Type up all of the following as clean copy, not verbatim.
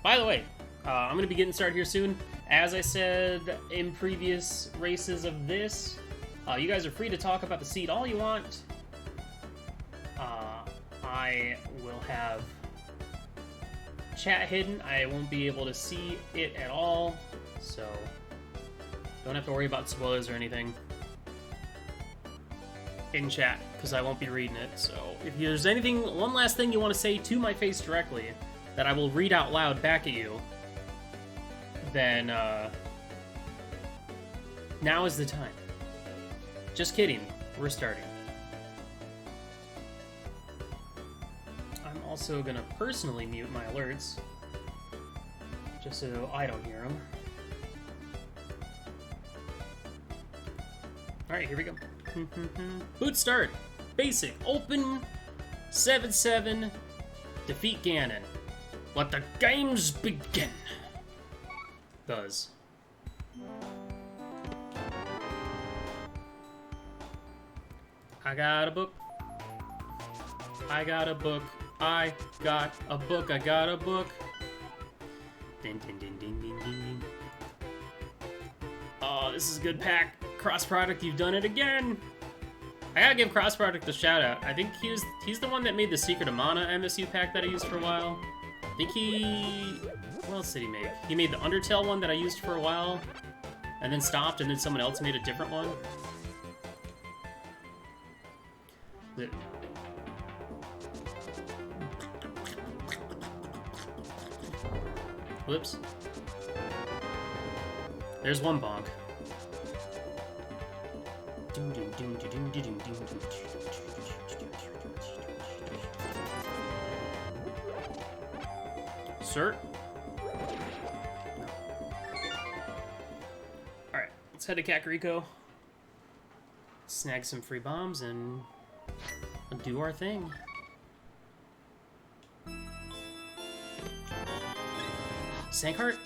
By the way, I'm going to be getting started here soon. As I said in previous races of this, you guys are free to talk about the seed all you want. I will have chat hidden. I won't be able to see it at all, so don't have to worry about spoilers or anything in chat, because I won't be reading it. So if there's anything, one last thing you want to say to my face directly that I will read out loud back at you, then now is the time. Just kidding, we're starting. I'm also gonna personally mute my alerts, just so I don't hear them. Alright, here we go. Boot start. Basic. Open 7-7. Defeat Ganon. Let the games begin. Buzz. I got a book. I got a book. I got a book. I got a book. Din, din, din, din, din, din. Oh, this is a good pack. Cross Product, you've done it again. I gotta give Cross Product a shout out. I think he's the one that made the Secret of Mana MSU pack that I used for a while. I think what else did he make? He made the Undertale one that I used for a while, and then stopped, and then someone else made a different one. Whoops. There's one bonk. Sir? No. Alright, let's head to Kakariko. Snag some free bombs and do our thing. Sankheart?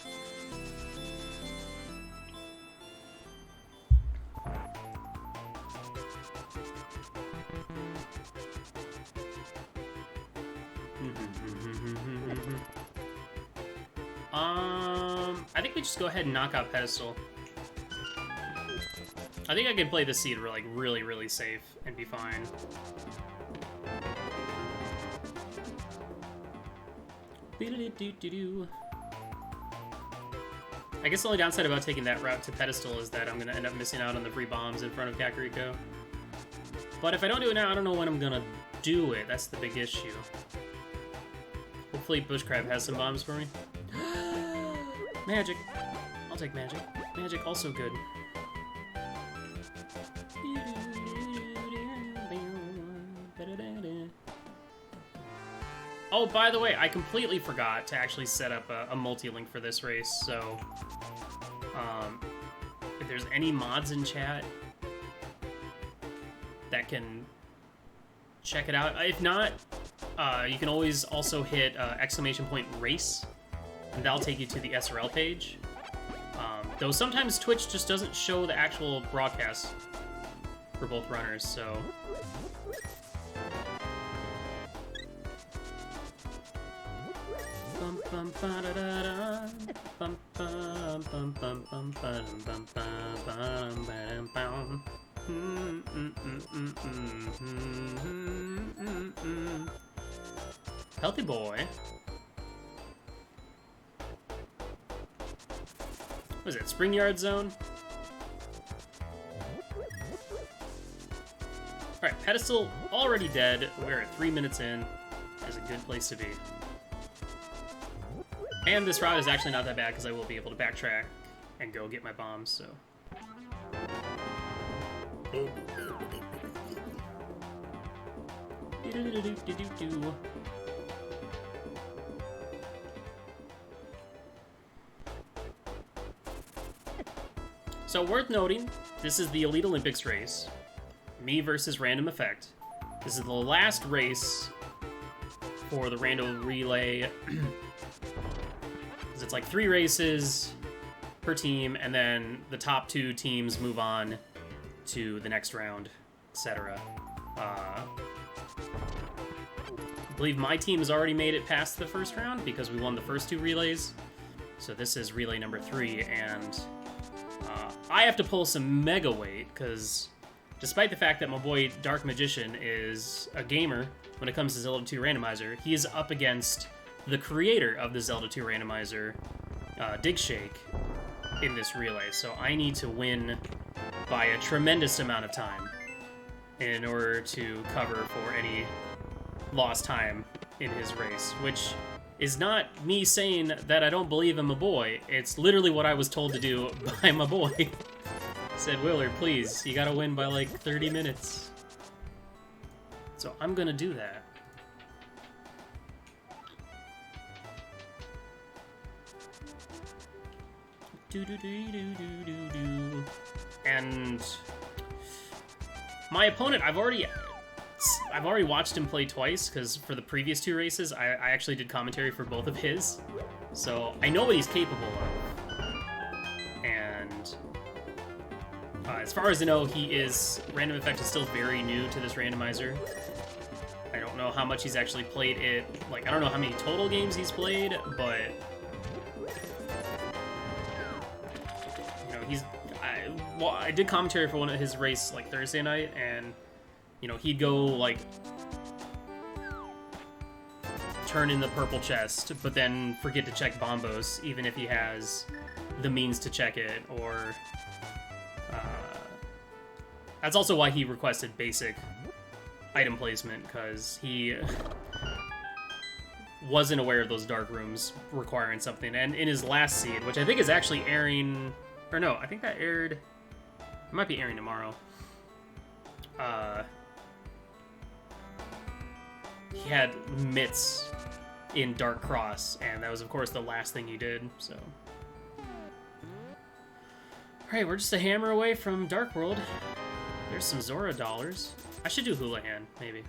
I think we just go ahead and knock out Pedestal. I think I can play this seed like really, really safe and be fine. I guess the only downside about taking that route to Pedestal is that I'm going to end up missing out on the free bombs in front of Kakariko. But if I don't do it now, I don't know when I'm going to do it. That's the big issue. Hopefully Bushcrab has some bombs for me. Magic. I'll take Magic. Magic also good. Oh, by the way, I completely forgot to actually set up a multi-link for this race, so if there's any mods in chat that can check it out. If not, you can always also hit !race, and that'll take you to the SRL page. Though sometimes Twitch just doesn't show the actual broadcast for both runners, so... Healthy boy. What is it, Spring Yard Zone? Alright, Pedestal already dead. We're at 3 minutes in. That's a good place to be. And this route is actually not that bad because I will be able to backtrack and go get my bombs, so... So worth noting, this is the Elite Olympics race. Me versus RandomEffekt. This is the last race for the Rando Relay. It's like 3 races per team, and then the top 2 teams move on to the next round, etc. I believe my team has already made it past the first round because we won the first 2 relays. So this is relay number 3, and I have to pull some mega weight because despite the fact that my boy Dark Magician is a gamer when it comes to Zelda 2 Randomizer, he is up against the creator of the Zelda 2 Randomizer, Dig Shake, in this relay. So I need to win by a tremendous amount of time in order to cover for any lost time in his race, which is not me saying that I don't believe in my boy. It's literally what I was told to do by my boy. Said, Willard, please, you gotta win by like 30 minutes. So I'm gonna do that. And my opponent, I've already watched him play twice, because for the previous 2 races, I actually did commentary for both of his. So I know what he's capable of. And as far as I know, RandomEffekt is still very new to this randomizer. I don't know how much he's actually played it. Like, I don't know how many total games he's played, but you know, I did commentary for one of his races like Thursday night, and you know, he'd go like turn in the purple chest, but then forget to check bombos, even if he has the means to check it, or that's also why he requested basic item placement, because he wasn't aware of those dark rooms requiring something. And in his last seed, which I think is actually airing, or no, I think that aired, it might be airing tomorrow. He had mitts in Dark Cross, and that was, of course, the last thing he did, so. Alright, we're just a hammer away from Dark World. There's some Zora dollars. I should do Houlihan, maybe.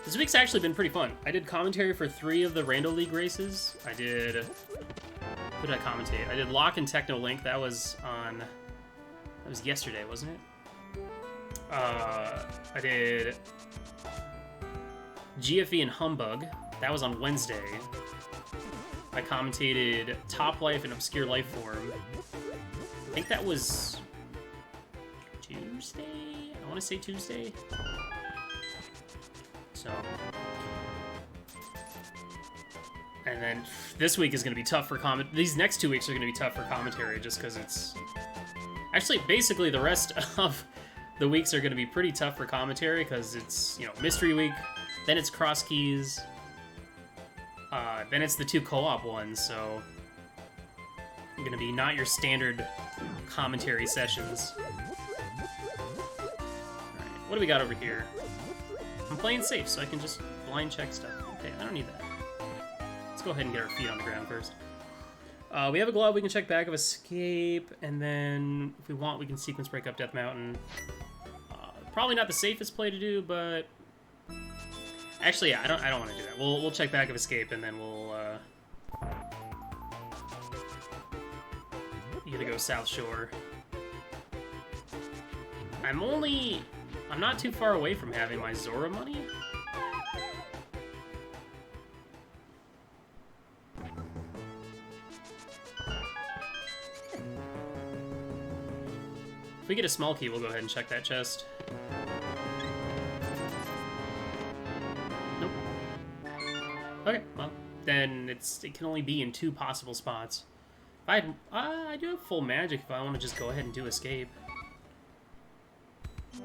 This week's actually been pretty fun. I did commentary for 3 of the Rando League races. Who did I commentate? I did Lock and Techno Link. That was yesterday, wasn't it? I did GFE and Humbug. That was on Wednesday. I commentated Top Life and Obscure Life Form. I think that was Tuesday? I want to say Tuesday. So. And then this week is going to be tough for these next 2 weeks are going to be tough for commentary, just because it's... Actually, basically the rest of the weeks are going to be pretty tough for commentary, because it's, you know, Mystery Week, then it's Cross Keys, then it's the 2 co-op ones, so going to be not your standard commentary sessions. Alright, what do we got over here? I'm playing safe, so I can just blind check stuff. Okay, I don't need that. Let's go ahead and get our feet on the ground first. We have a glove, we can check Bag of Escape, and then if we want, we can sequence break up Death Mountain. Probably not the safest play to do, but actually, yeah, I don't want to do that. We'll check Bag of Escape, and then we'll either go South Shore. I'm not too far away from having my Zora money. If we get a small key, we'll go ahead and check that chest. Nope. Okay, well, then it can only be in 2 possible spots. I do have full magic if I want to just go ahead and do escape. I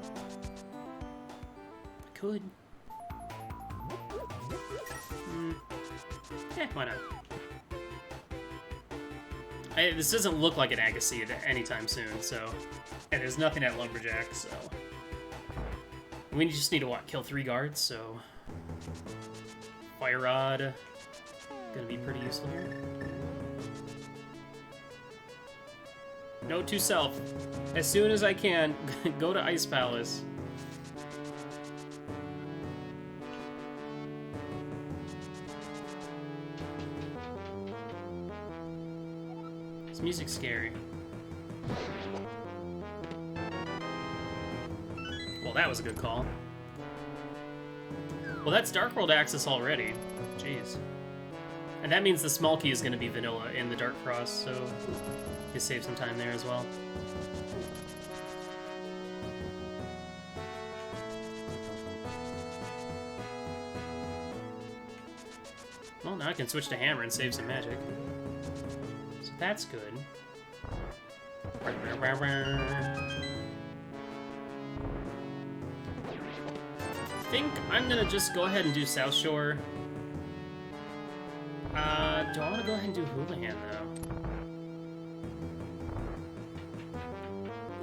could. Why not? This doesn't look like an Agassi anytime soon, so... And there's nothing at Lumberjack, so... We just need to, kill 3 guards, so... Fire Rod... Gonna be pretty useful here. Note to self. As soon as I can, go to Ice Palace. This music's scary. Well, that was a good call. Well, that's Dark World access already. Jeez. And that means the small key is going to be vanilla in the Dark Cross, so you save some time there as well. Well, now I can switch to hammer and save some magic. So that's good. I think I'm gonna just go ahead and do South Shore. Do I want to go ahead and do Houlihan, though?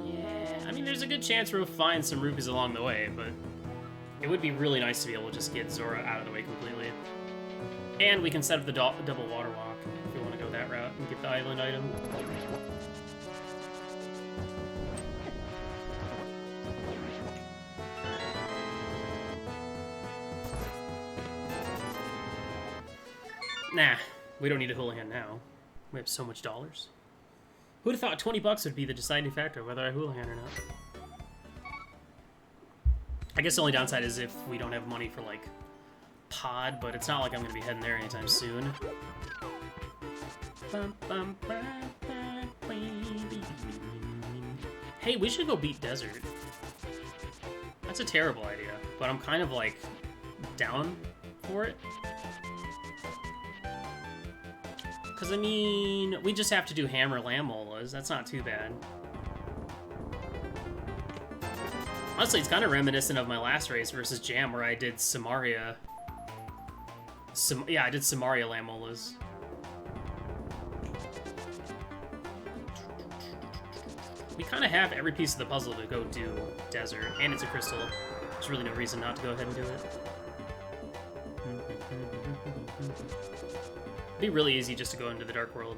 Yeah, I mean, there's a good chance we'll find some rupees along the way, but it would be really nice to be able to just get Zora out of the way completely. And we can set up the double water walk if we want to go that route and get the island item. Nah, we don't need a Houlihan now. We have so much dollars. Who'd have thought 20 bucks would be the deciding factor whether I Houlihan or not? I guess the only downside is if we don't have money for, like, pod, but it's not like I'm going to be heading there anytime soon. Hey, we should go beat Desert. That's a terrible idea, but I'm kind of, like, down for it. Because, I mean, we just have to do Hammer Lamolas. That's not too bad. Honestly, it's kind of reminiscent of my last race versus Jam, where I did Samaria. Yeah, I did Samaria Lamolas. We kind of have every piece of the puzzle to go do Desert, and it's a crystal. There's really no reason not to go ahead and do it. It'd be really easy just to go into the Dark World.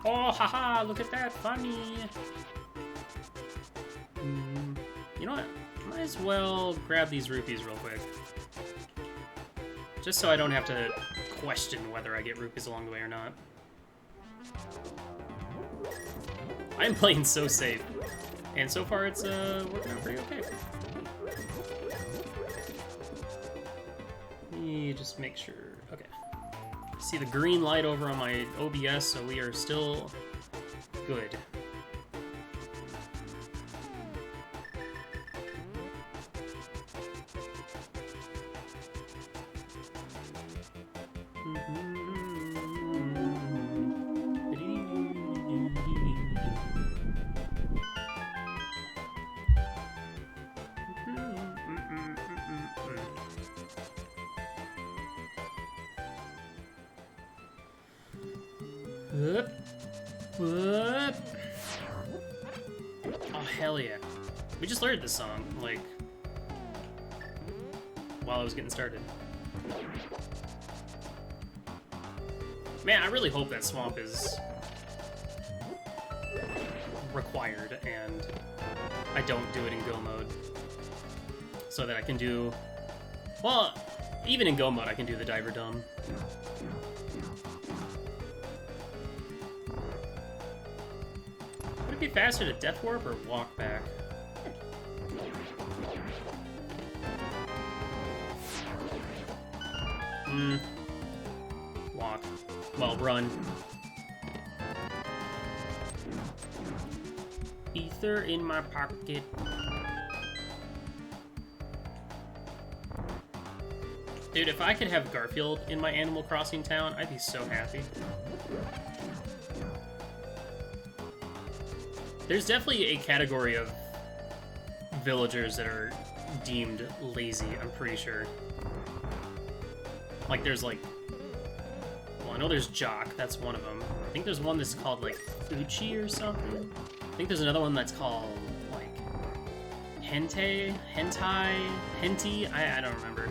Oh, haha, look at that, funny! You know what? Might as well grab these rupees real quick. Just so I don't have to question whether I get rupees along the way or not. I'm playing so safe. And so far it's working out pretty okay. Let me just make sure. Okay. See the green light over on my OBS, so we are still good. Oh, hell yeah. We just learned this song, like, while I was getting started. Man, I really hope that swamp is required and I don't do it in go mode. So that I can do... Well, even in go mode I can do the Diver Dumb. Would it be faster to Death Warp or walk back? Walk. Well, run. Ether in my pocket. Dude, if I could have Garfield in my Animal Crossing town, I'd be so happy. There's definitely a category of villagers that are deemed lazy, I'm pretty sure. Like, there's, like... Well, I know there's Jock, that's one of them. I think there's one that's called, like, Uchi or something. I think there's another one that's called, like... Hentai? I don't remember.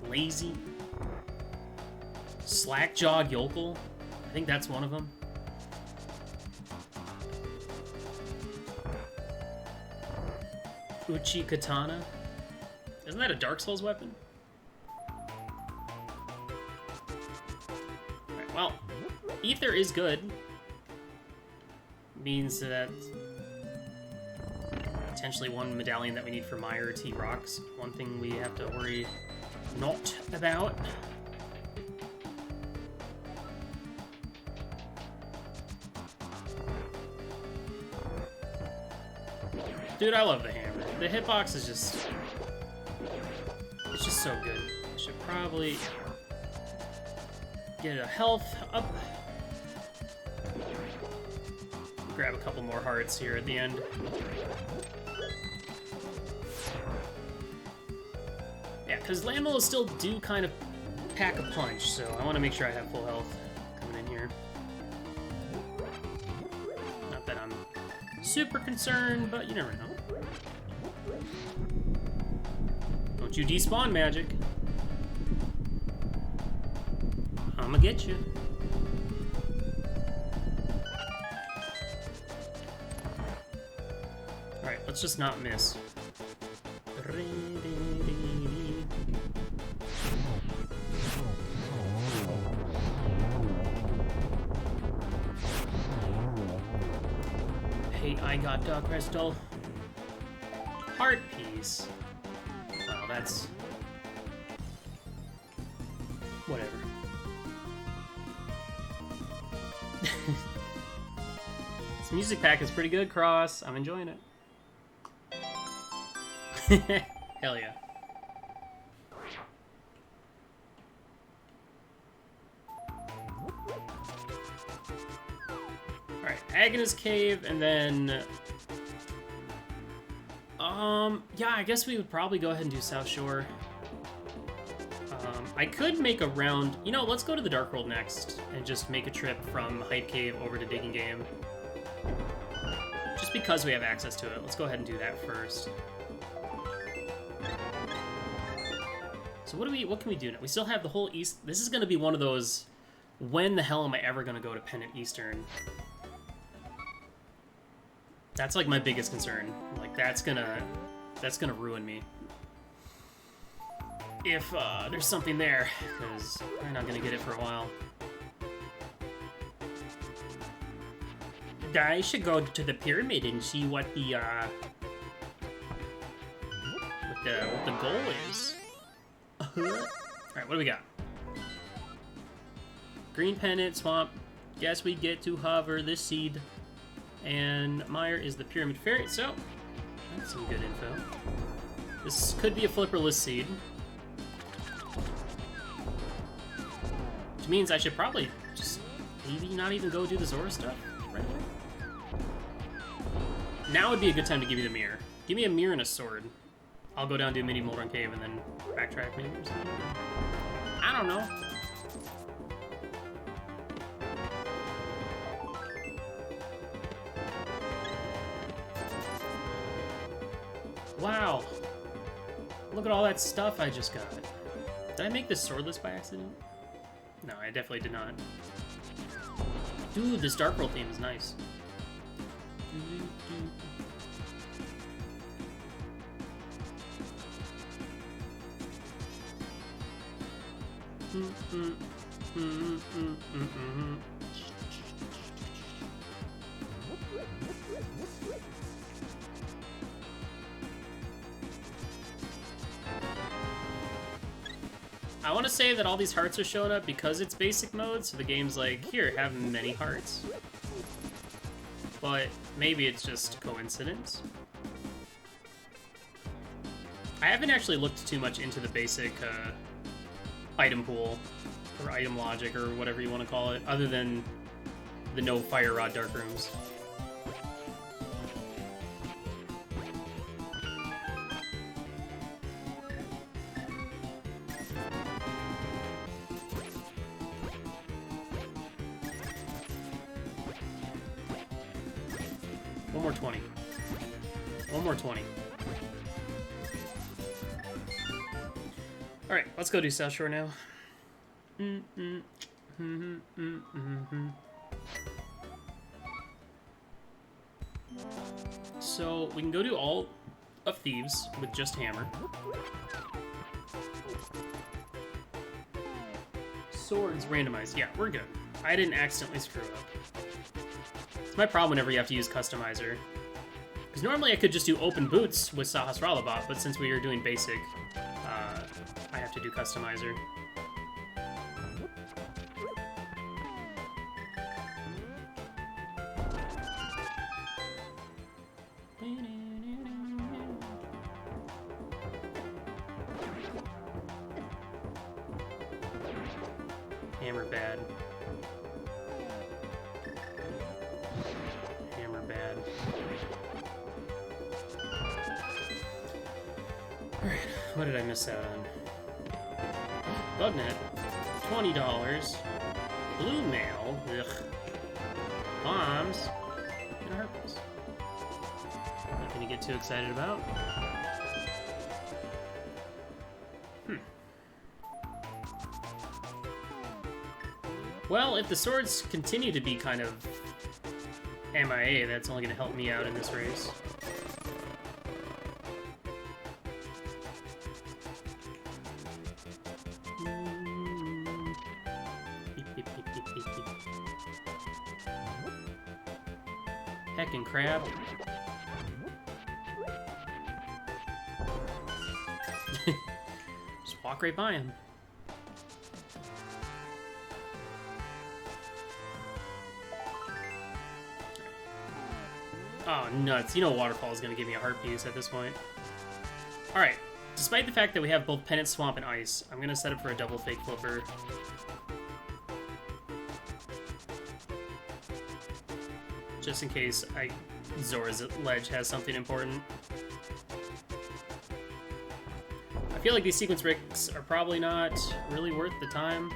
Lazy. Slackjawed Yokel. I think that's one of them. Uchi Katana. Isn't that a Dark Souls weapon? Alright, well, Ether is good. Means that potentially one medallion that we need for Meyer T Rocks. One thing we have to worry not about. Dude, I love the hammer. The hitbox is just... it's just so good. I should probably get a health up. Grab a couple more hearts here at the end. Yeah, because landmills still do kind of pack a punch, so I want to make sure I have full health coming in here. Not that I'm super concerned, but you never know. Don't you despawn magic. I'ma get you. Alright, let's just not miss. Hey, I got crystal. Heart piece. Well, that's... whatever. This music pack is pretty good, Cross. I'm enjoying it. Hell yeah. Alright, Agnes Cave, and then... yeah, I guess we would probably go ahead and do South Shore. I could make a round... You know, let's go to the Dark World next, and just make a trip from Hype Cave over to Digging Game. Just because we have access to it, let's go ahead and do that first. So what can we do now? We still have the whole East... This is going to be one of those... When the hell am I ever going to go to Pendant Eastern? That's like my biggest concern. Like that's gonna ruin me. If there's something there, because we're not gonna get it for a while. I should go to the pyramid and see what the goal is. Alright, what do we got? Green Pendant, Swamp. Guess we get to hover this seed. And Meyer is the Pyramid Fairy, so that's some good info. This could be a flipperless seed. Which means I should probably just maybe not even go do the Zora stuff right away. Now would be a good time to give you the mirror. Give me a mirror and a sword. I'll go down to Mini Moldrun Cave and then backtrack maybe or something. I don't know. Wow. Look at all that stuff I just got. Did I make this swordless by accident? No, I definitely did not. Dude, this Dark World theme is nice. I want to say that all these hearts are showing up because it's basic mode, so the game's like, here, have many hearts. But maybe it's just coincidence. I haven't actually looked too much into the basic item pool, or item logic, or whatever you want to call it, other than the no Fire Rod Dark Rooms. One more 20. One more 20. Alright, let's go do South Shore now. So, we can go do all of Thieves with just Hammer. Swords randomized. Yeah, we're good. I didn't accidentally screw up. It's my problem whenever you have to use Customizer. Because Because normally I could just do open boots with Sahasrarla, but since we are doing basic, I have to do customizer. Hammer bad. Hammer bad. Alright, what did I miss out on? Bugnet. $20. Blue mail. Ugh. Bombs. And herpes. Nothing to get too excited about. Well, if the swords continue to be kind of MIA, that's only going to help me out in this race. Heckin' crab. Just walk right by him. Oh, nuts. You know Waterfall is going to give me a heart piece at this point. Alright. Despite the fact that we have both Penance, Swamp, and Ice, I'm going to set up for a double fake flipper. Just in case Zora's Ledge has something important. I feel like these sequence bricks are probably not really worth the time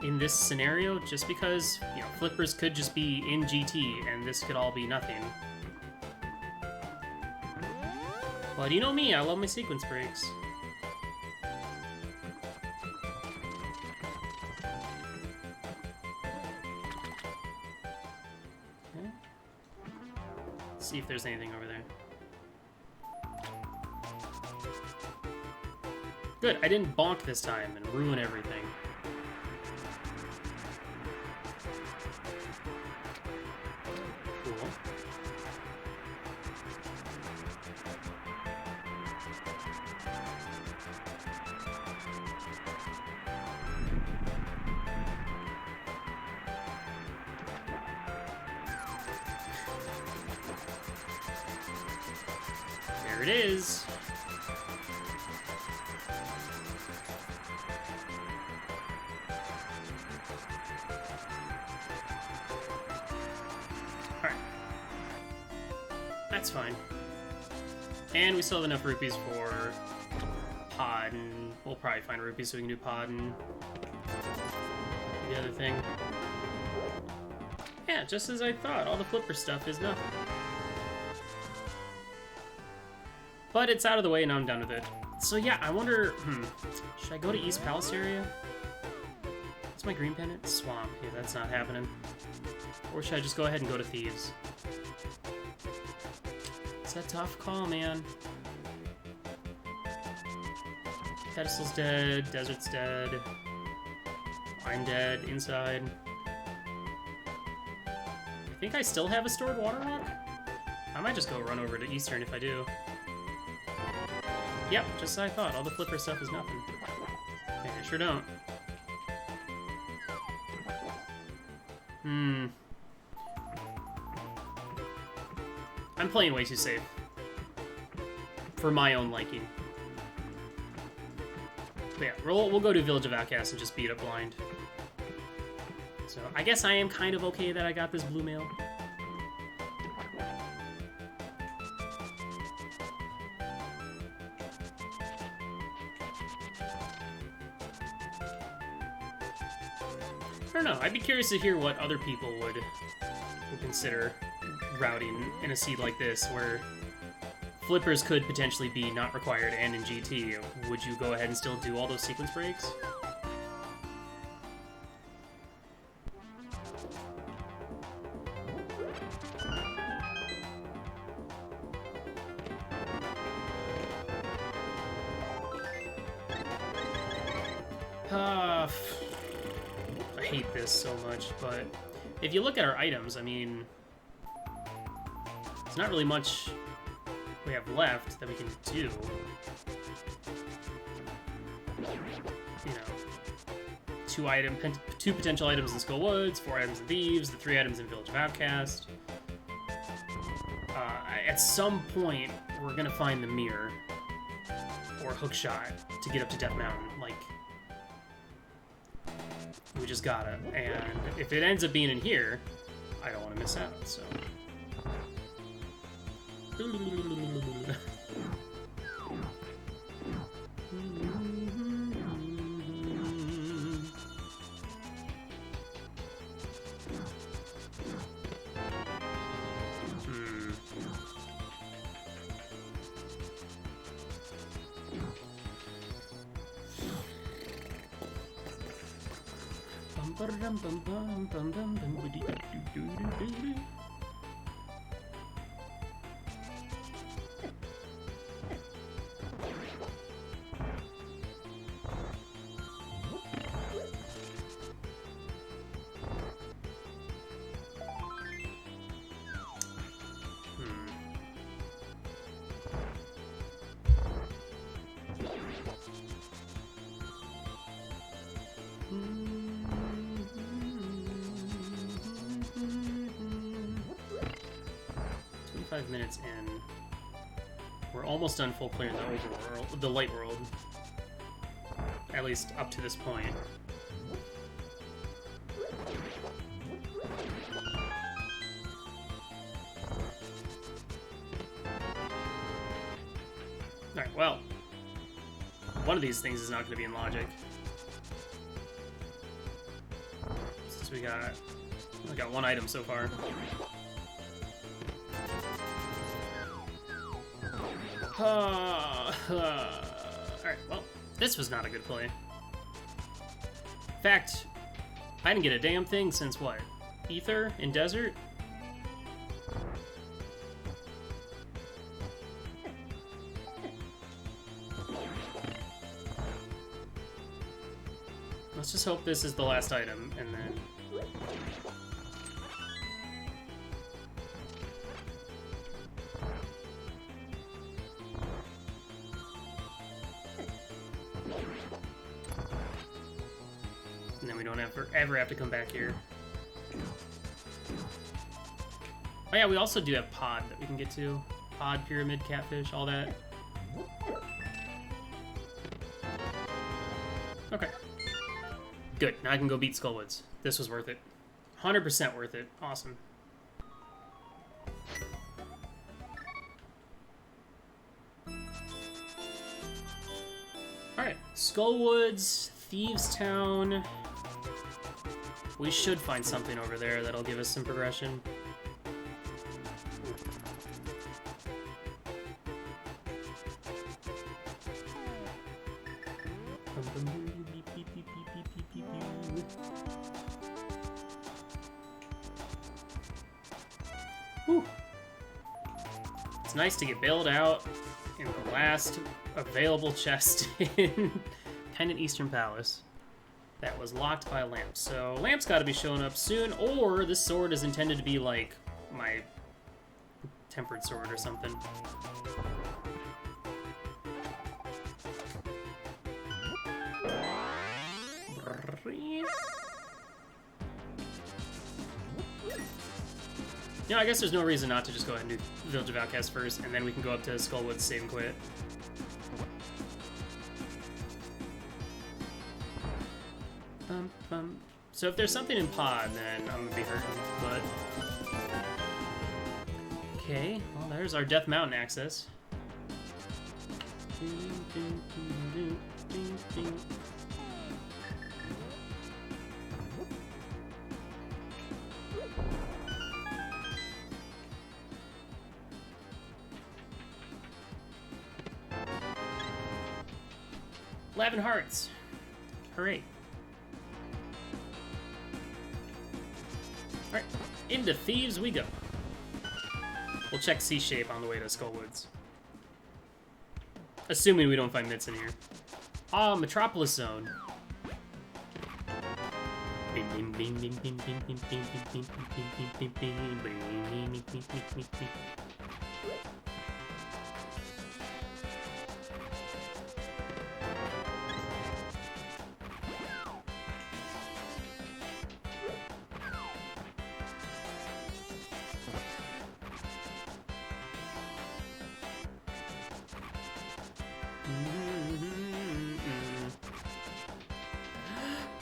in this scenario, just because, you know, flippers could just be in GT, and this could all be nothing. But you know me, I love my sequence breaks. Okay. Let's see if there's anything over there. Good, I didn't bonk this time and ruin everything. There it is. Alright. That's fine. And we still have enough rupees for pod, and we'll probably find rupees so we can do pod and the other thing. Yeah, just as I thought, all the flipper stuff is nothing. But it's out of the way and I'm done with it. So yeah, I wonder, should I go to East Palace area? What's my green pennant? Swamp. Yeah, that's not happening. Or should I just go ahead and go to Thieves? It's a tough call, man. Pedestal's dead, Desert's dead. I'm dead, inside. I think I still have a stored water rock? I might just go run over to Eastern if I do. Yep, just as I thought. All the flipper stuff is nothing. Okay, I sure don't. I'm playing way too safe. For my own liking. But yeah, we'll go to Village of Outcasts and just beat up blind. So I guess I am kind of okay that I got this blue mail. I don't know, I'd be curious to hear what other people would consider routing in a seed like this, where flippers could potentially be not required and in GT. Would you go ahead and still do all those sequence breaks? I hate this so much, but if you look at our items, I mean, not really much we have left that we can do. You know, two potential items in Skull Woods, 4 items in Thieves, the 3 items in Village of Outcast. At some point, we're gonna find the mirror or hookshot to get up to Death Mountain. Like, we just gotta. And if it ends up being in here, I don't want to miss out. So. Minutes in. We're almost done full clearing the overworld, the light world. At least up to this point. Alright, well. One of these things is not going to be in logic. Since we got one item so far. Alright, well, this was not a good play. In fact, I didn't get a damn thing since what? Ether in Desert? Let's just hope this is the last item, and then... ever have to come back here. Oh yeah, we also do have Pod that we can get to. Pod, Pyramid, Catfish, all that. Okay. Good, now I can go beat Skullwoods. This was worth it. 100% worth it. Awesome. Alright, Skullwoods, Thieves Town. We should find something over there that'll give us some progression. Whew. It's nice to get bailed out in the last available chest in Pendant Eastern Palace. That was locked by a lamp. So lamp's got to be showing up soon, or this sword is intended to be like my tempered sword or something. Yeah, I guess there's no reason not to just go ahead and do Village of Outcast first, and then we can go up to Skullwoods, save and quit. So if there's something in Pod, then I'm gonna be hurting, but... Okay, well there's our Death Mountain access. 11 hearts. Hooray. Alright, into Thieves we go. We'll check C-Shape on the way to Skullwoods. Assuming we don't find Mitts in here. Ah, Metropolis Zone.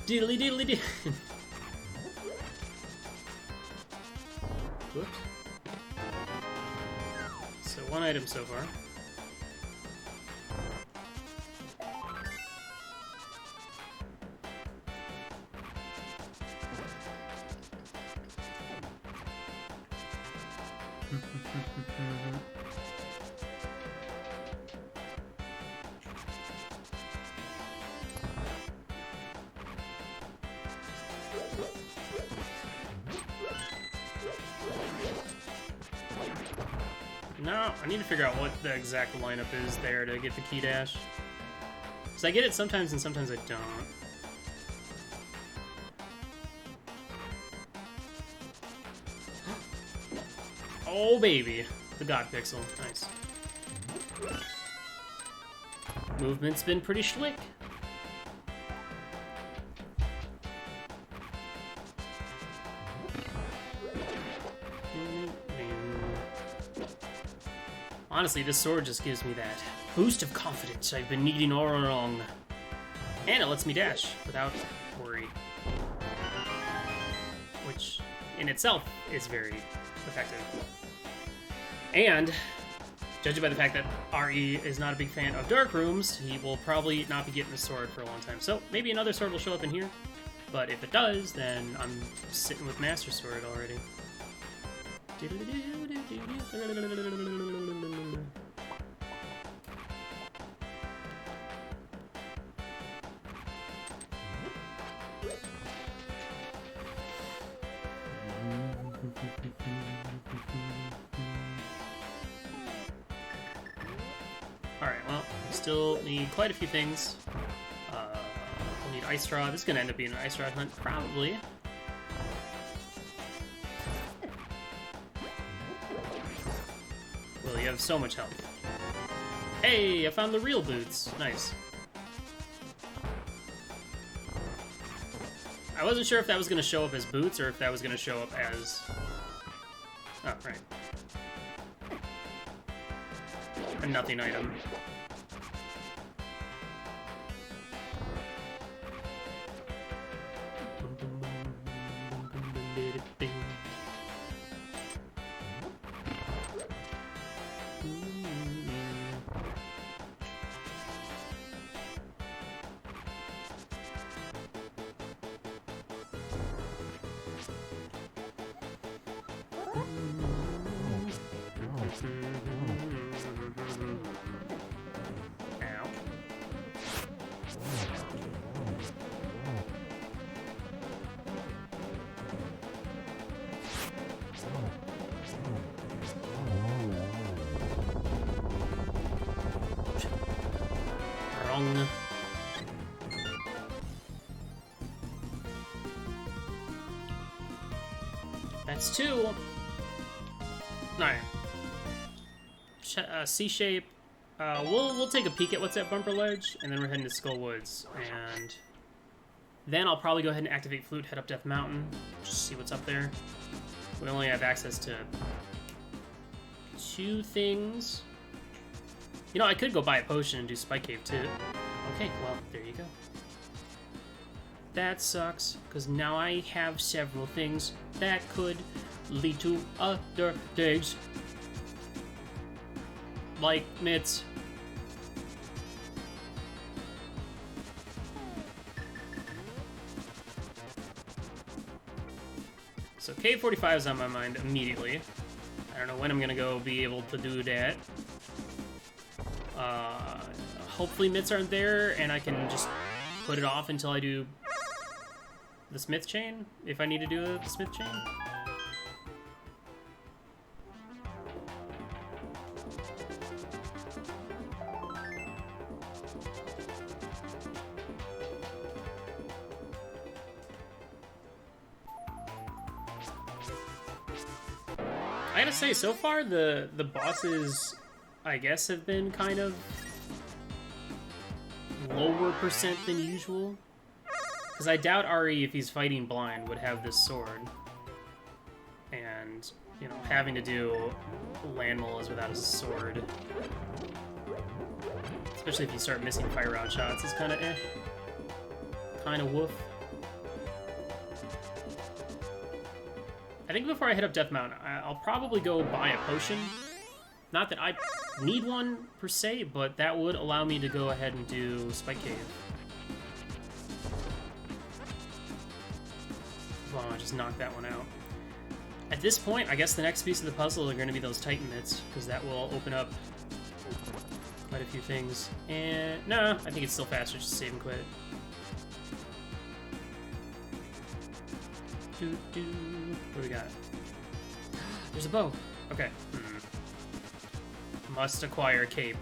Diddly diddly did. Whoops. So 1 item so far. No, I need to figure out what the exact lineup is there to get the key dash. Because I get it sometimes and sometimes I don't. Oh baby, the God Pixel, nice. Movement's been pretty slick. Honestly, this sword just gives me that boost of confidence I've been needing all along. And it lets me dash without worry. Which, in itself, is very effective. And, judging by the fact that RE is not a big fan of dark rooms, he will probably not be getting the sword for a long time. So, maybe another sword will show up in here. But if it does, then I'm sitting with Master Sword already. Alright, well, we still need quite a few things. We'll need Ice Straw. This is going to end up being an Ice Straw hunt, probably. Well, you have so much health. Hey, I found the real boots. Nice. I wasn't sure if that was going to show up as boots or if that was going to show up as... Oh, right. A nothing item. Wrong. That's 2. Alright. C-shape. We'll take a peek at what's at Bumper Ledge, and then we're heading to Skull Woods. And then I'll probably go ahead and activate Flute, head up Death Mountain, just see what's up there. We only have access to 2 things. You know, I could go buy a potion and do Spike Cave too. Okay, well, there you go. That sucks, because now I have several things that could lead to other things. Like mitts. So Cave 45 is on my mind immediately. I don't know when I'm gonna go be able to do that. Hopefully mitts aren't there and I can just put it off until I do the smith chain, if I need to do the smith chain. I gotta say, so far the bosses, I guess, have been kind of lower percent than usual. Because I doubt RE, if he's fighting blind, would have this sword. And, you know, having to do landmolls without a sword, especially if you start missing fire round shots, is kind of eh. Kind of woof. think before I hit up Death Mountain, I'll probably go buy a potion. Not that I need one, per se, but that would allow me to go ahead and do Spike Cave. Well, I just knocked that one out. At this point, I guess the next piece of the puzzle are going to be those Titan mitts, because that will open up quite a few things. And, no, I think it's still faster just to save and quit. What do we got? There's a bow. Okay. Must acquire a cape.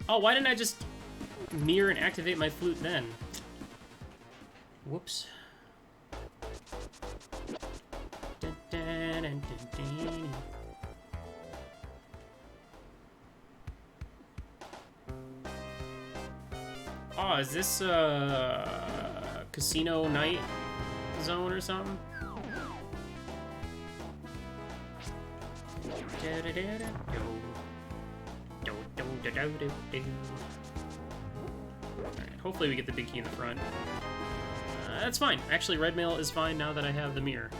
Oh, why didn't I just mirror and activate my flute then? Whoops. Oh, is this casino night zone or something? Alright, hopefully we get the big key in the front. That's fine. Actually, red mail is fine now that I have the mirror.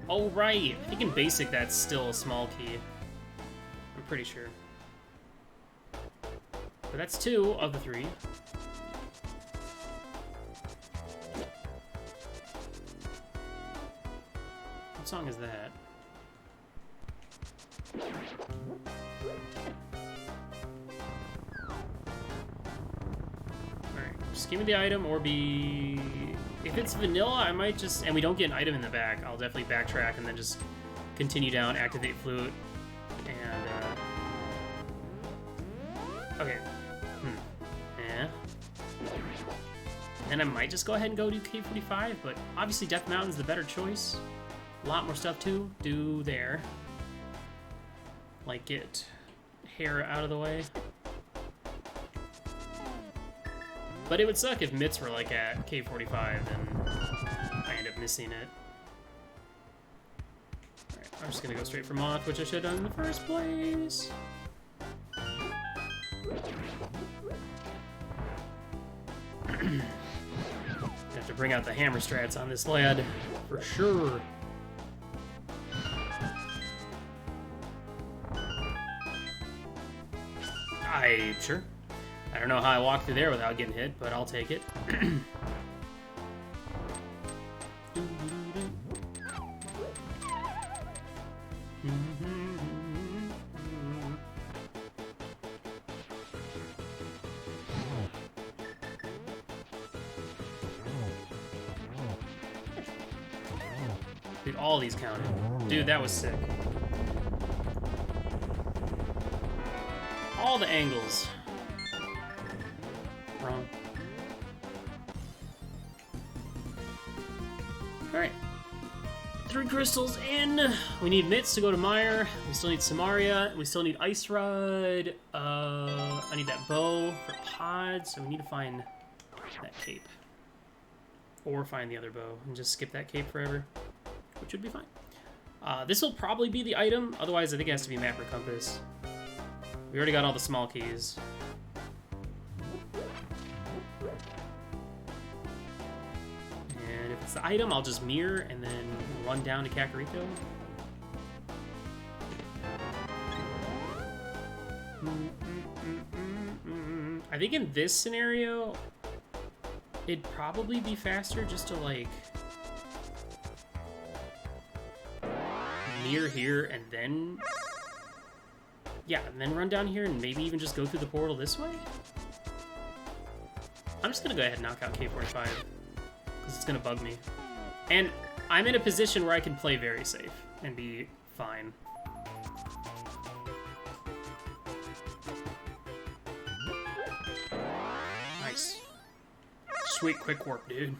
Oh, right. I think in basic that's still a small key. I'm pretty sure. But that's 2 of the 3. What song is that? Alright, just give me the item or be... If it's vanilla, I might just... And we don't get an item in the back, I'll definitely backtrack and then just continue down, activate flute, and, okay. Yeah. Then I might just go ahead and go do K45, but obviously Death Mountain's the better choice. A lot more stuff to do there. Like get hair out of the way. But it would suck if mitts were like at K45 and I end up missing it. Alright, I'm just gonna go straight for Moth, which I should have done in the first place. Have to bring out the hammer strats on this lad, for sure. Sure. I don't know how I walked through there without getting hit, but I'll take it. Dude, all these counted. Dude, that was sick. All the angles. Wrong. Alright. 3 crystals in. We need mitts to go to Mire. We still need Samaria. We still need Ice Rod. I need that bow for pods, so we need to find that cape. Or find the other bow and just skip that cape forever, which would be fine. This will probably be the item. Otherwise, I think it has to be map or compass. We already got all the small keys. And if it's the item, I'll just mirror and then run down to Kakariko. I think in this scenario, it'd probably be faster just to, like, mirror here and then... Yeah, and then run down here and maybe even just go through the portal this way? I'm just gonna go ahead and knock out K45, because it's gonna bug me. And I'm in a position where I can play very safe and be fine. Nice. Sweet quick warp, dude.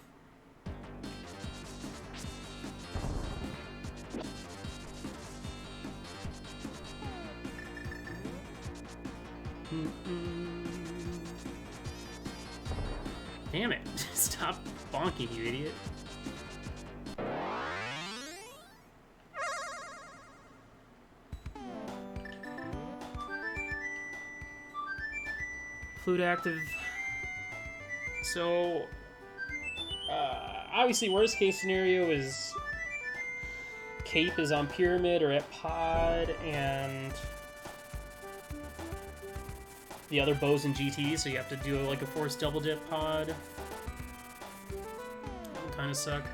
Damn it. Stop bonking, you idiot. Flute active. So, obviously, worst case scenario is Cape is on Pyramid or at Pod, and the other bow's in GT, so you have to do like a forced double dip Pod. That would kind of suck.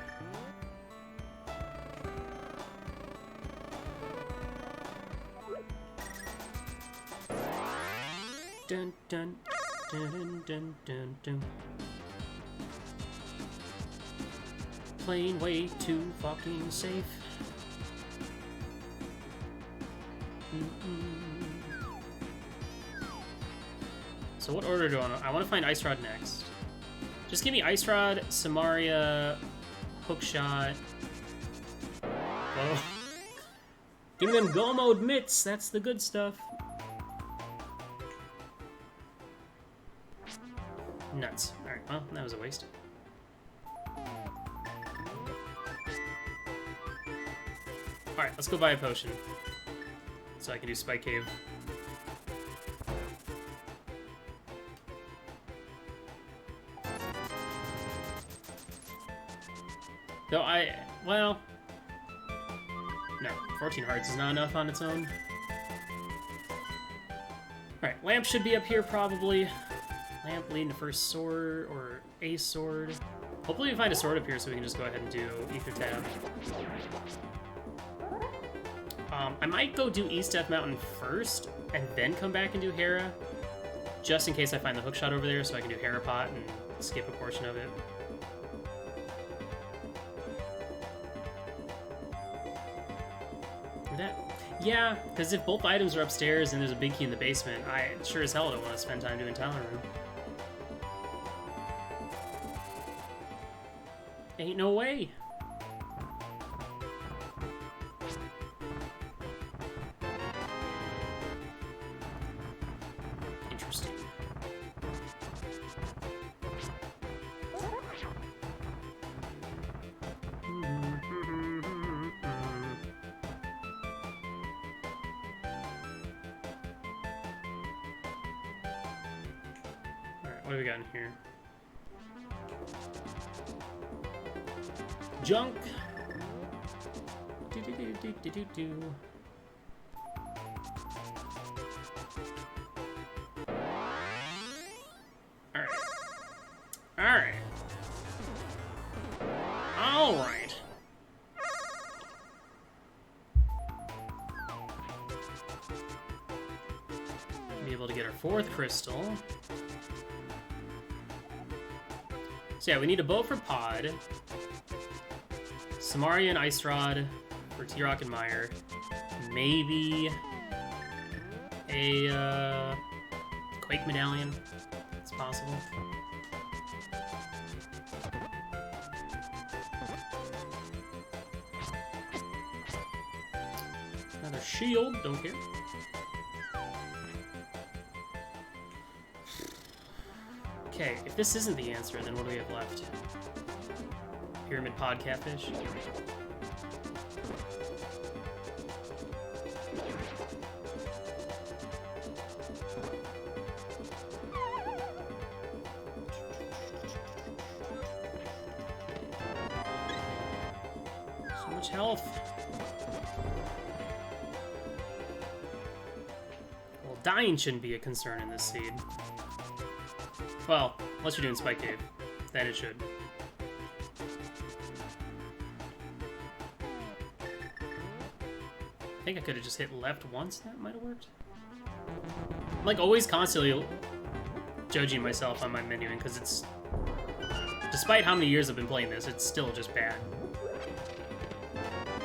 Dun dun dun dun dun dun. Playing way too fucking safe. So what order do I want to find Ice Rod next. Just give me Ice Rod, Samaria, Hookshot. Whoa. Give me them Go Mode mitts, that's the good stuff. Nuts. Alright, well, that was a waste. Alright, let's go buy a potion. So I can do Spike Cave. Though well... No, 14 hearts is not enough on its own. Alright, lamp should be up here probably. Lamp leading to first sword, or a sword. Hopefully we find a sword up here so we can just go ahead and do Ether Tab. I might go do East Death Mountain first, and then come back and do Hera, just in case I find the hookshot over there, so I can do Hera Pot and skip a portion of it. Yeah, because if both items are upstairs and there's a big key in the basement, I sure as hell don't want to spend time doing Talon Room. Ain't no way. Interesting. Alright, what do we got in here? Junk. Do do do do do do do. All right. All right. All right. Be able to get our fourth crystal. So yeah, we need a bow for Pod. Samaria and Ice Rod for T-Rock and Meyer. Maybe a Quake Medallion. It's possible. Another shield, don't care. Okay, if this isn't the answer, then what do we have left? Pyramid Pod Catfish. So much health. Well, dying shouldn't be a concern in this seed. Well, unless you're doing Spike Cave, then it should. I think I could have just hit left once, that might have worked. I'm like always constantly judging myself on my menuing because it's, despite how many years I've been playing this, it's still just bad.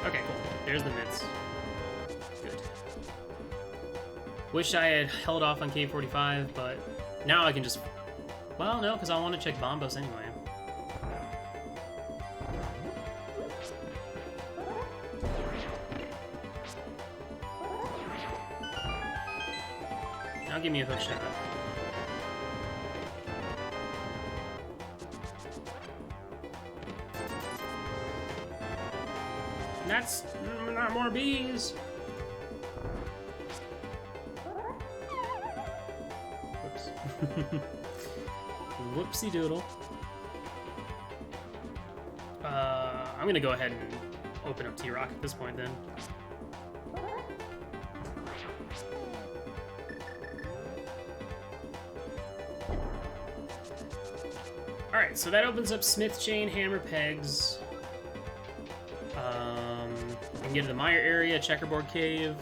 Okay, cool. There's the mids. Good. Wish I had held off on K45, but now I can just, well, no, because I want to check Bombos anyway. Now give me a hook shot. That's not more bees. Oops. Whoopsie doodle. I'm gonna go ahead and open up T-Rock at this point then. Alright, so that opens up Smith Chain, Hammer Pegs. We can get to the Mire area, Checkerboard Cave.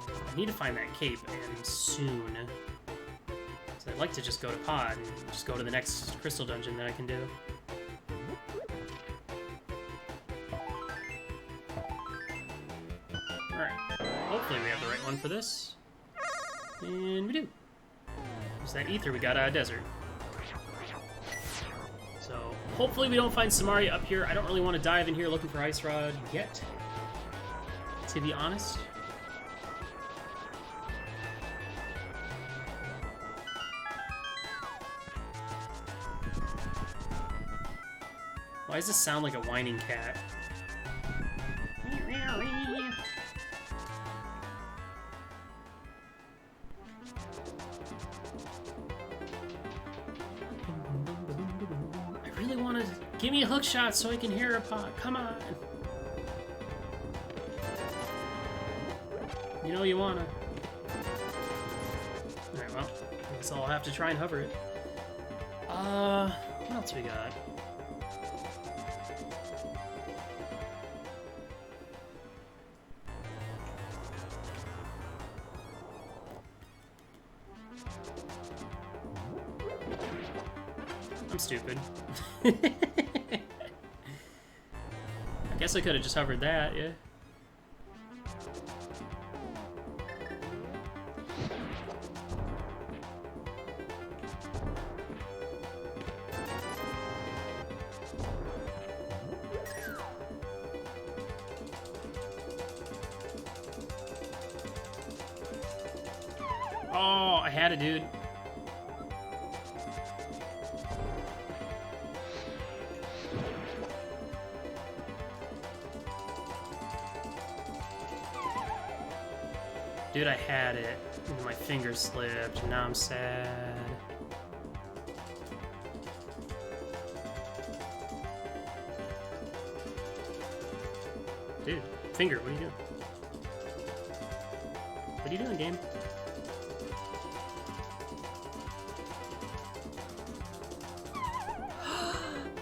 I need to find that cape, and soon. So I'd like to just go to Pod and just go to the next crystal dungeon that I can do. Alright, hopefully we have the right one for this. And we do. There's that ether we got out of desert. So hopefully we don't find Samaria up here. I don't really want to dive in here looking for Ice Rod yet, to be honest. Why does this sound like a whining cat? I really want to... Give me a hook shot so I can hear a pot. Come on. You know you want to. Alright, well, I guess I'll have to try and hover it. What else we got? I'm stupid. I guess I could have just hovered that, yeah. Oh, I had it, dude. Dude, I had it, and my fingers slipped, and now I'm sad. Dude, finger, what are you doing? What are you doing, game?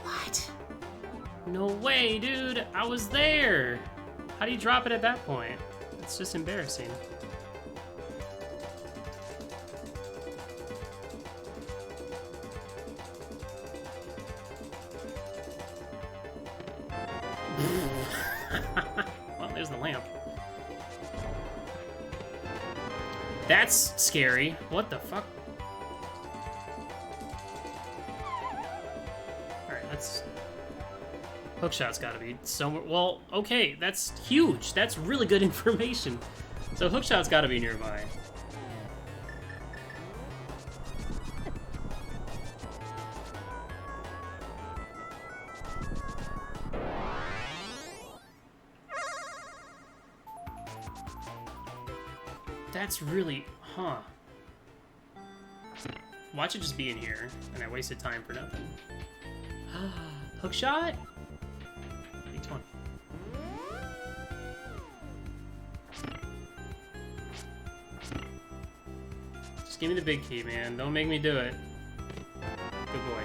What? No way, dude! I was there! How do you drop it at that point? It's just embarrassing. Well, there's the lamp. That's scary. What the fuck? Alright, that's... Hookshot's gotta be somewhere... Well, okay, that's huge. That's really good information. So Hookshot's gotta be nearby. That's really... Huh. Watch it just be in here, and I wasted time for nothing. Hookshot? Big one. Just give me the big key, man. Don't make me do it. Good boy.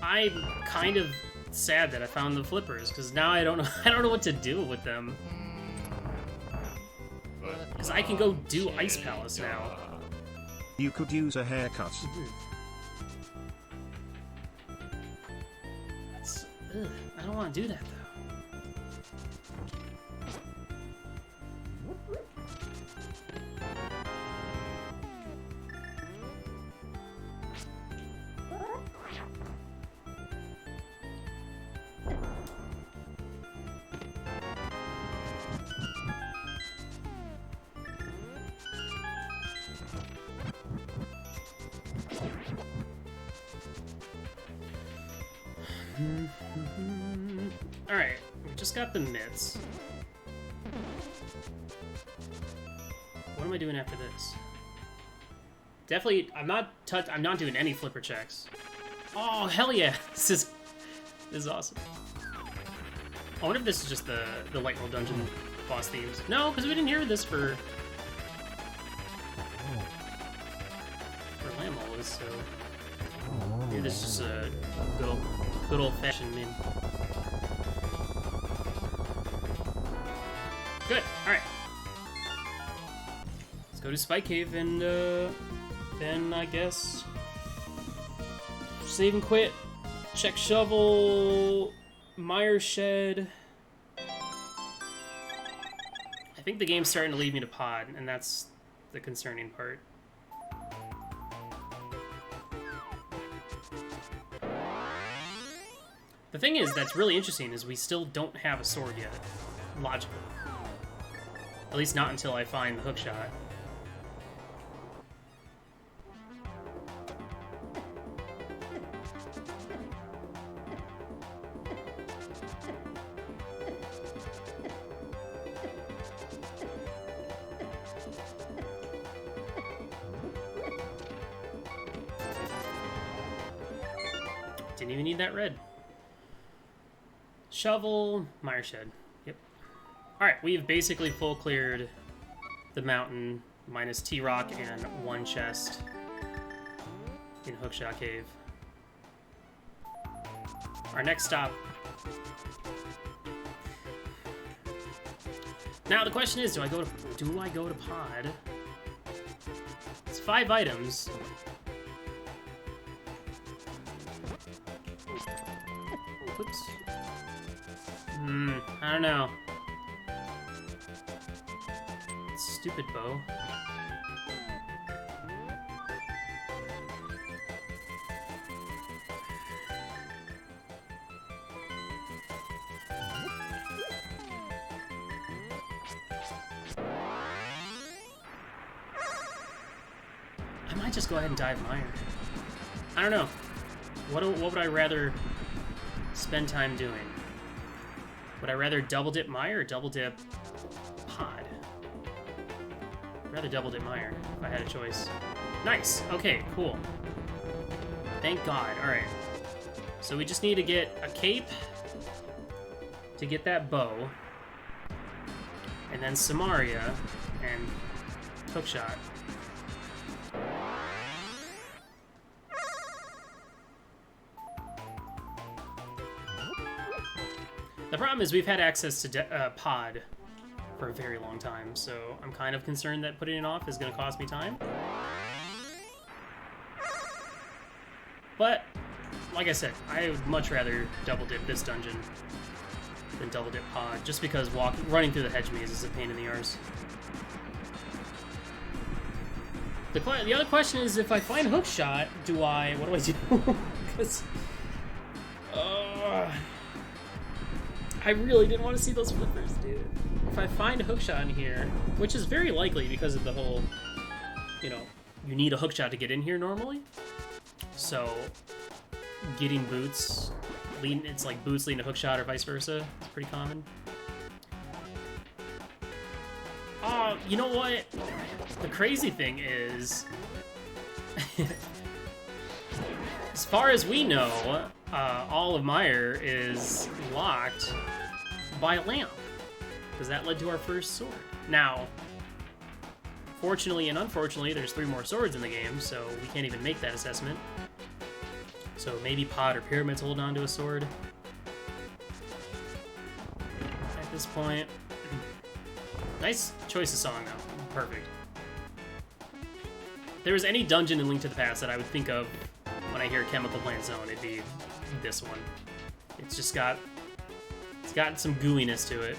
I'm kind of sad that I found the flippers, because now I don't know what to do with them. Because I can go do Ice Palace now. You could use a haircut. I don't want to do that though. Alright, we just got the mitts. What am I doing after this? Definitely, I'm not doing any flipper checks. Oh, hell yeah! This is awesome. I wonder if this is just the Light Roll Dungeon boss themes. No, because we didn't hear this for Lamb Always, so maybe this is just a good old-fashioned min. Good. All right. Let's go to Spike Cave and then I guess save and quit. Check shovel. Mire shed. I think the game's starting to lead me to pod, and that's the concerning part. The thing is, that's really interesting, is we still don't have a sword yet, logically. At least not until I find the hookshot. Didn't even need that red. Shovel, Mire Shed. Yep. Alright, we've basically full cleared the mountain, minus T-Rock and one chest in Hookshot Cave. Our next stop. Now the question is, do I go to pod? It's 5 items. Whoops. I don't know. Stupid bow. I might just go ahead and dive Mire. I don't know. What would I rather spend time doing? Would I rather double dip Mire or double dip pod? I'd rather double dip Mire if I had a choice. Nice. Okay, cool. Thank God. Alright. So we just need to get a cape to get that bow. And then Samaria and hookshot. The problem is we've had access to pod for a very long time, so I'm kind of concerned that putting it off is going to cost me time. But, like I said, I would much rather double dip this dungeon than double dip pod, just because running through the hedge maze is a pain in the arse. The other question is, if I find hookshot, what do I do? Because I really didn't want to see those flippers, dude. If I find a hookshot in here, which is very likely because of the whole, you need a hookshot to get in here normally. So, getting boots, it's like boots leading to hookshot or vice versa. It's pretty common. You know what? The crazy thing is, as far as we know, all of Mire is locked by a lamp, because that led to our first sword. Now, fortunately and unfortunately, there's 3 more swords in the game, so we can't even make that assessment. So maybe Pod or Pyramid's holding on to a sword at this point. Nice choice of song, though. Perfect. If there was any dungeon in Link to the Past that I would think of when I hear Chemical Plant Zone, it'd be this one. It's just got some gooiness to it.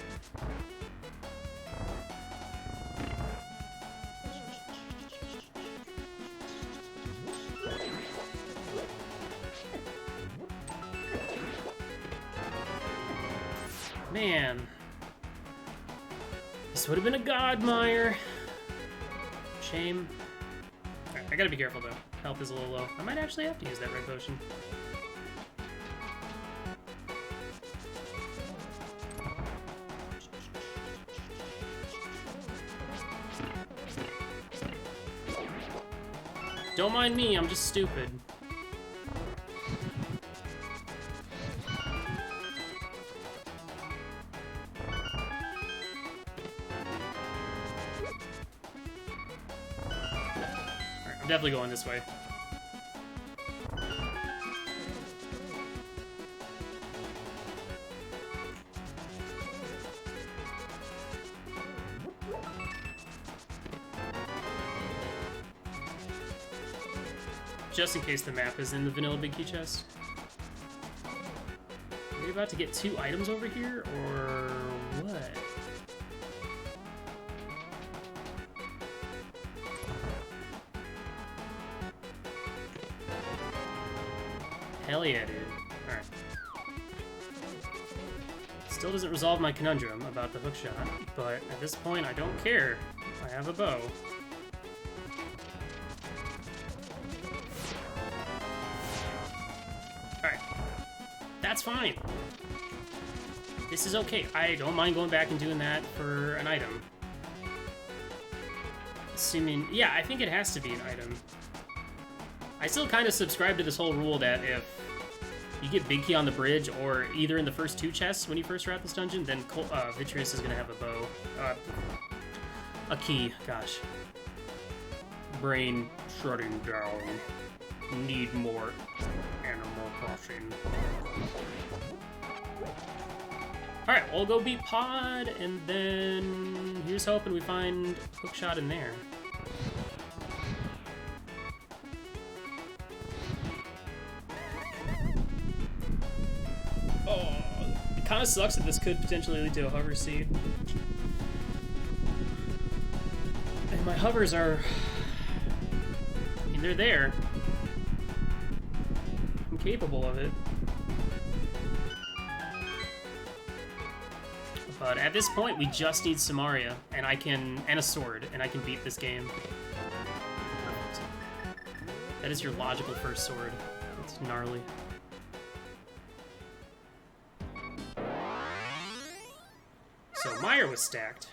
Man, this would have been a god Mire. Shame. Alright, I gotta be careful though. Health is a little low. I might actually have to use that red potion. Don't mind me, I'm just stupid. Alright, I'm definitely going this way. Just in case the map is in the vanilla big key chest. Are we about to get 2 items over here, or what? Hell yeah, dude. Alright. Still doesn't resolve my conundrum about the hookshot, but at this point I don't care. I have a bow. That's fine. This is okay. I don't mind going back and doing that for an item. Assuming... Yeah, I think it has to be an item. I still kind of subscribe to this whole rule that if you get Big Key on the bridge, or either in the first 2 chests when you first route this dungeon, then Vitreous is going to have a bow. A key. Gosh. Brain shutting down. Need more Animal Crossing. Alright, we'll go beat Pod, and then here's hoping we find Hookshot in there. Oh, it kind of sucks that this could potentially lead to a hover seed. And my hovers are... I mean, they're there. I'm capable of it. But at this point, we just need Samaria, and and a sword, and I can beat this game. Perfect. That is your logical first sword. It's gnarly. So Meyer was stacked.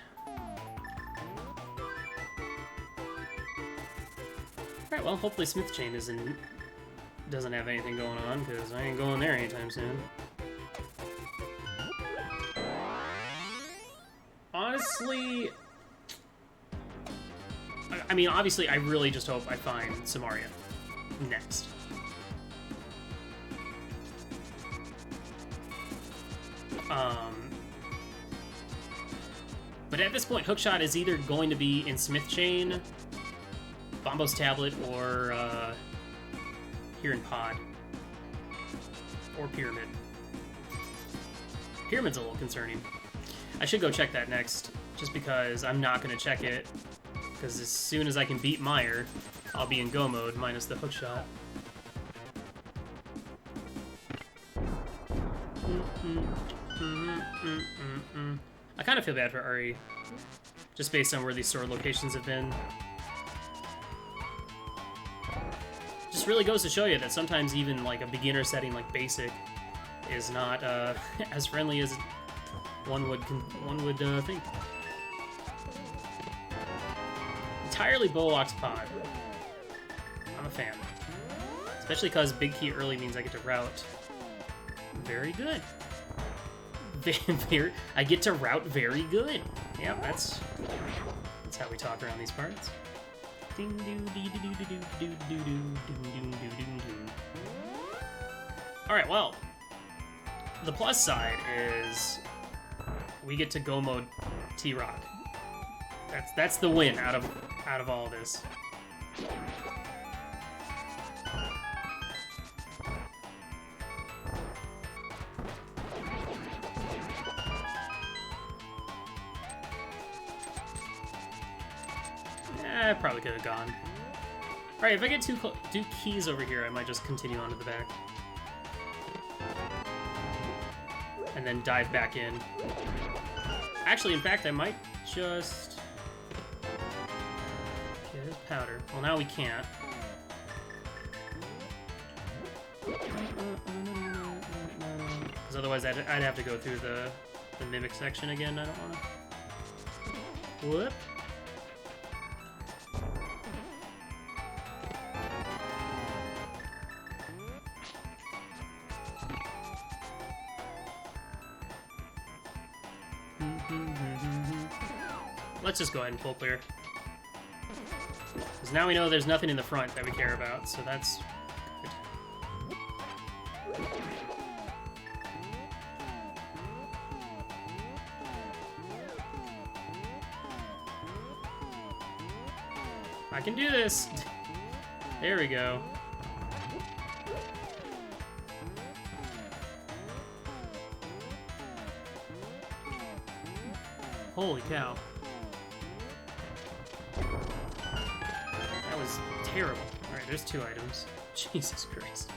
Alright, well, hopefully Smith Chain doesn't have anything going on, because I ain't going there anytime soon. Honestly, I mean, obviously, I really just hope I find Samaria next. But at this point, Hookshot is either going to be in Smith Chain, Bombo's Tablet, or here in Pod, or Pyramid. Pyramid's a little concerning. I should go check that next, just because I'm not going to check it, because as soon as I can beat Meyer, I'll be in go mode, minus the hookshot. I kind of feel bad for Ari, just based on where these sword locations have been. Just really goes to show you that sometimes even like a beginner setting like basic is not as friendly as one would think. Entirely Bullock's Pod. I'm a fan. Especially because Big Key early means I get to route very good. I get to route very good. Yeah, that's how we talk around these parts. Alright, well, the plus side is we get to go mode T-Rock. That's the win out of all this. I probably could have gone. Alright, if I get two keys over here, I might just continue on to the back. And then dive back in. Actually, in fact, I might just... Okay, there's powder. Well, now we can't. Because otherwise I'd have to go through the mimic section again. I don't want to... Whoop. Let's just go ahead and full clear. Because now we know there's nothing in the front that we care about, so that's good. I can do this! There we go. Holy cow. That was terrible. Alright, there's 2 items. Jesus Christ.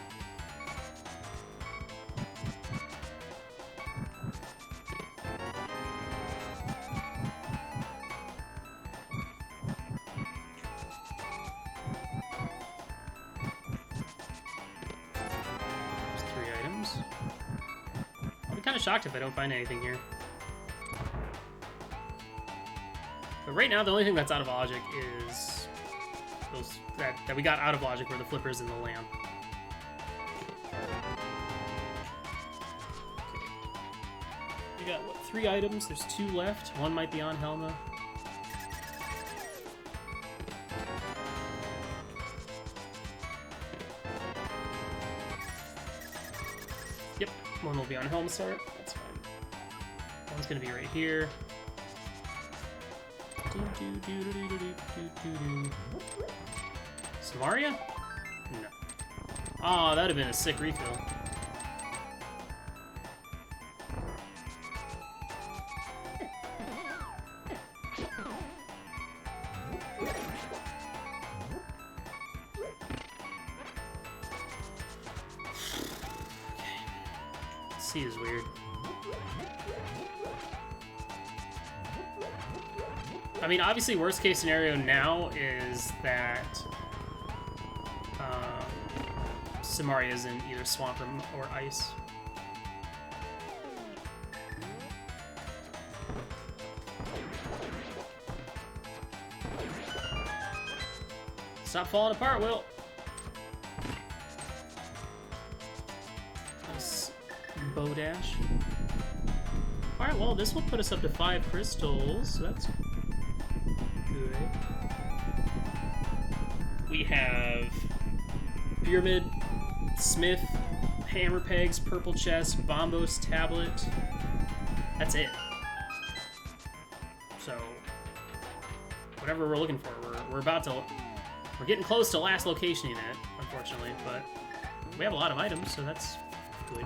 There's 3 items. I'll be kind of shocked if I don't find anything here. But right now, the only thing that's out of logic is those that we got out of logic were the flippers and the lamp. Okay. We got, what, 3 items? There's 2 left. 1 might be on Helma. Yep, 1 will be on Helma start. That's fine. 1's gonna be right here. Samaria? No. Oh, that'd have been a sick refill. C is weird. I mean, obviously, worst case scenario now is that Samaria is in either swamp or ice. Stop falling apart, Will. Nice bow dash. All right, well, this will put us up to 5 crystals, so that's good. We have Pyramid, Smith, Hammer Pegs, Purple Chest, Bombos Tablet. That's it. So, whatever we're looking for, we're getting close to last location in it, unfortunately, but we have a lot of items, so that's good.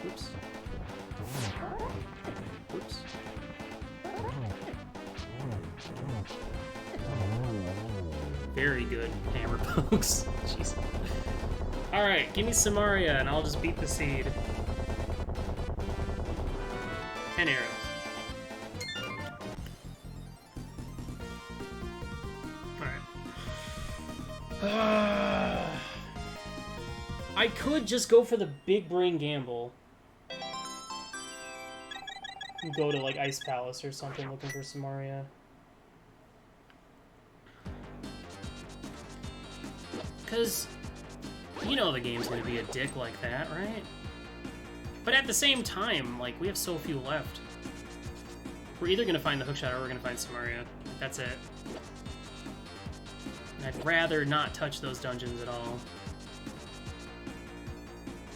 Oops. Oops. Very good hammer pokes. Jeez. Alright, give me Samaria and I'll just beat the seed. 10 arrows. Alright. I could just go for the big brain gamble. And go to like Ice Palace or something looking for Samaria. Because you know the game's gonna be a dick like that, right? But at the same time, like, we have so few left. We're either gonna find the hookshot or we're gonna find Samaria. That's it. And I'd rather not touch those dungeons at all.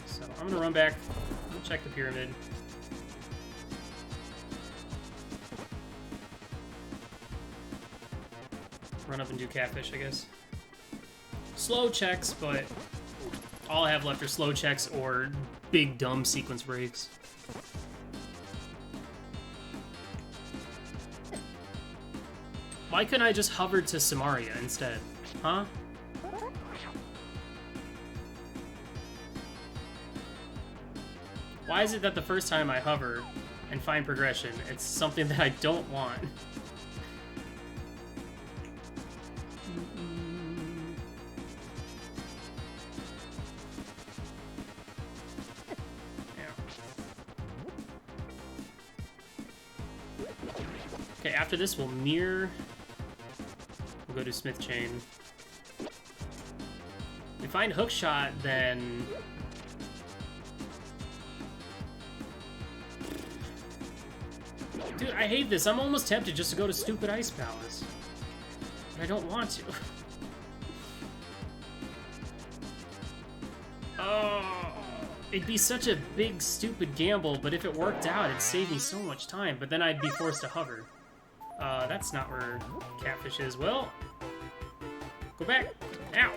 So I'm gonna run back, I'm gonna check the pyramid. Run up and do catfish, I guess. Slow checks, but all I have left are slow checks or big dumb sequence breaks. Why couldn't I just hover to Samaria instead? Huh? Why is it that the first time I hover and find progression, it's something that I don't want? Okay, after this we'll mirror. We'll go to Smith Chain. If we find Hookshot, then... Dude, I hate this. I'm almost tempted just to go to stupid Ice Palace. But I don't want to. Oh, it'd be such a big, stupid gamble, but if it worked out, it'd save me so much time, but then I'd be forced to hover. That's not where Catfish is. Well, go back. Ow.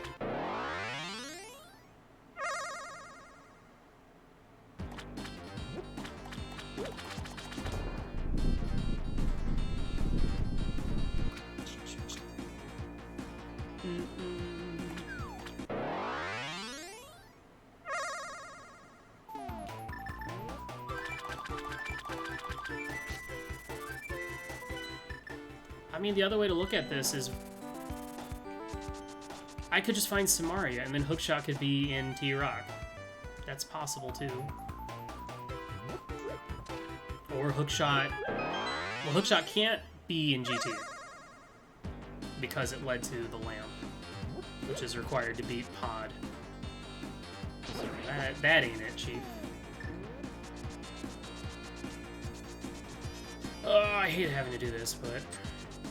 I mean, the other way to look at this is I could just find Samaria, and then Hookshot could be in T-Rock. That's possible, too. Or Hookshot... Well, Hookshot can't be in GT, because it led to the lamp, which is required to beat Pod. So that ain't it, Chief. Oh, I hate having to do this, but...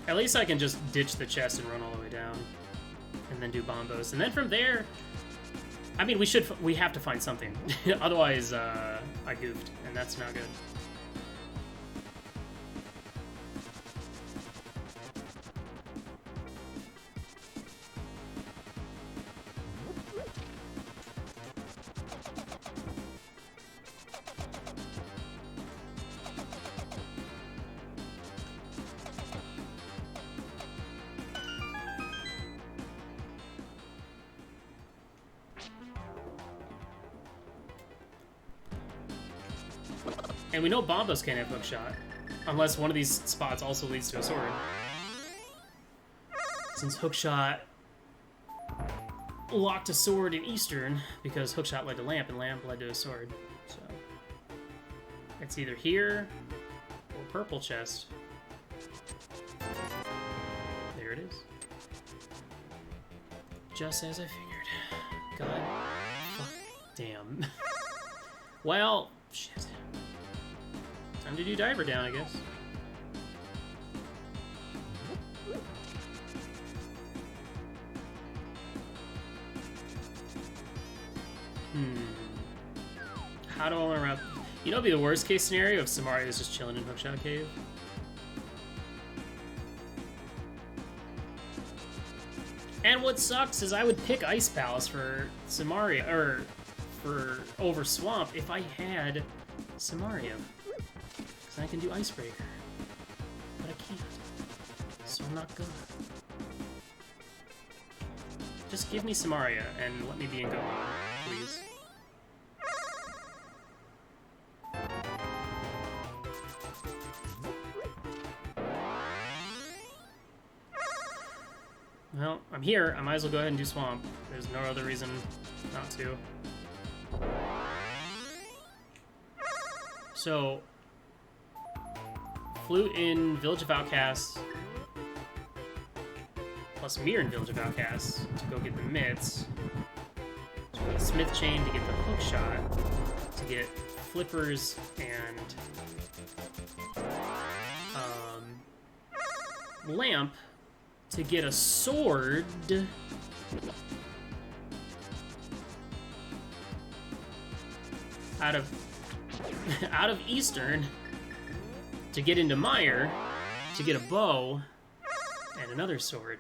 At least I can just ditch the chest and run all the way down. And then do Bombos. And then from there... I mean, we have to find something. Otherwise, I goofed, and that's not good. And we know Bombos can't have Hookshot, unless one of these spots also leads to a sword. Since Hookshot locked a sword in Eastern, because Hookshot led to Lamp, and Lamp led to a sword. So it's either here or Purple Chest. There it is. Just as I figured. God. Fuck. Damn. Well, shit. Time to do Diver Down, I guess. How do I want to wrap... You know what'd be the worst case scenario if Samaria is just chilling in Hookshot Cave? And what sucks is I would pick Ice Palace for Samaria, or for over Swamp if I had Samaria. Because I can do Icebreaker. But I can't. So I'm not gonna. Just give me Samaria and let me be in Gohan, please. Well, I'm here. I might as well go ahead and do Swamp. There's no other reason not to. So, Flute in Village of Outcasts, plus Mirror in Village of Outcasts to go get the mitts. So we got Smith Chain to get the Hookshot, to get Flippers and Lamp to get a sword. Out of Eastern to get into Mire to get a bow and another sword.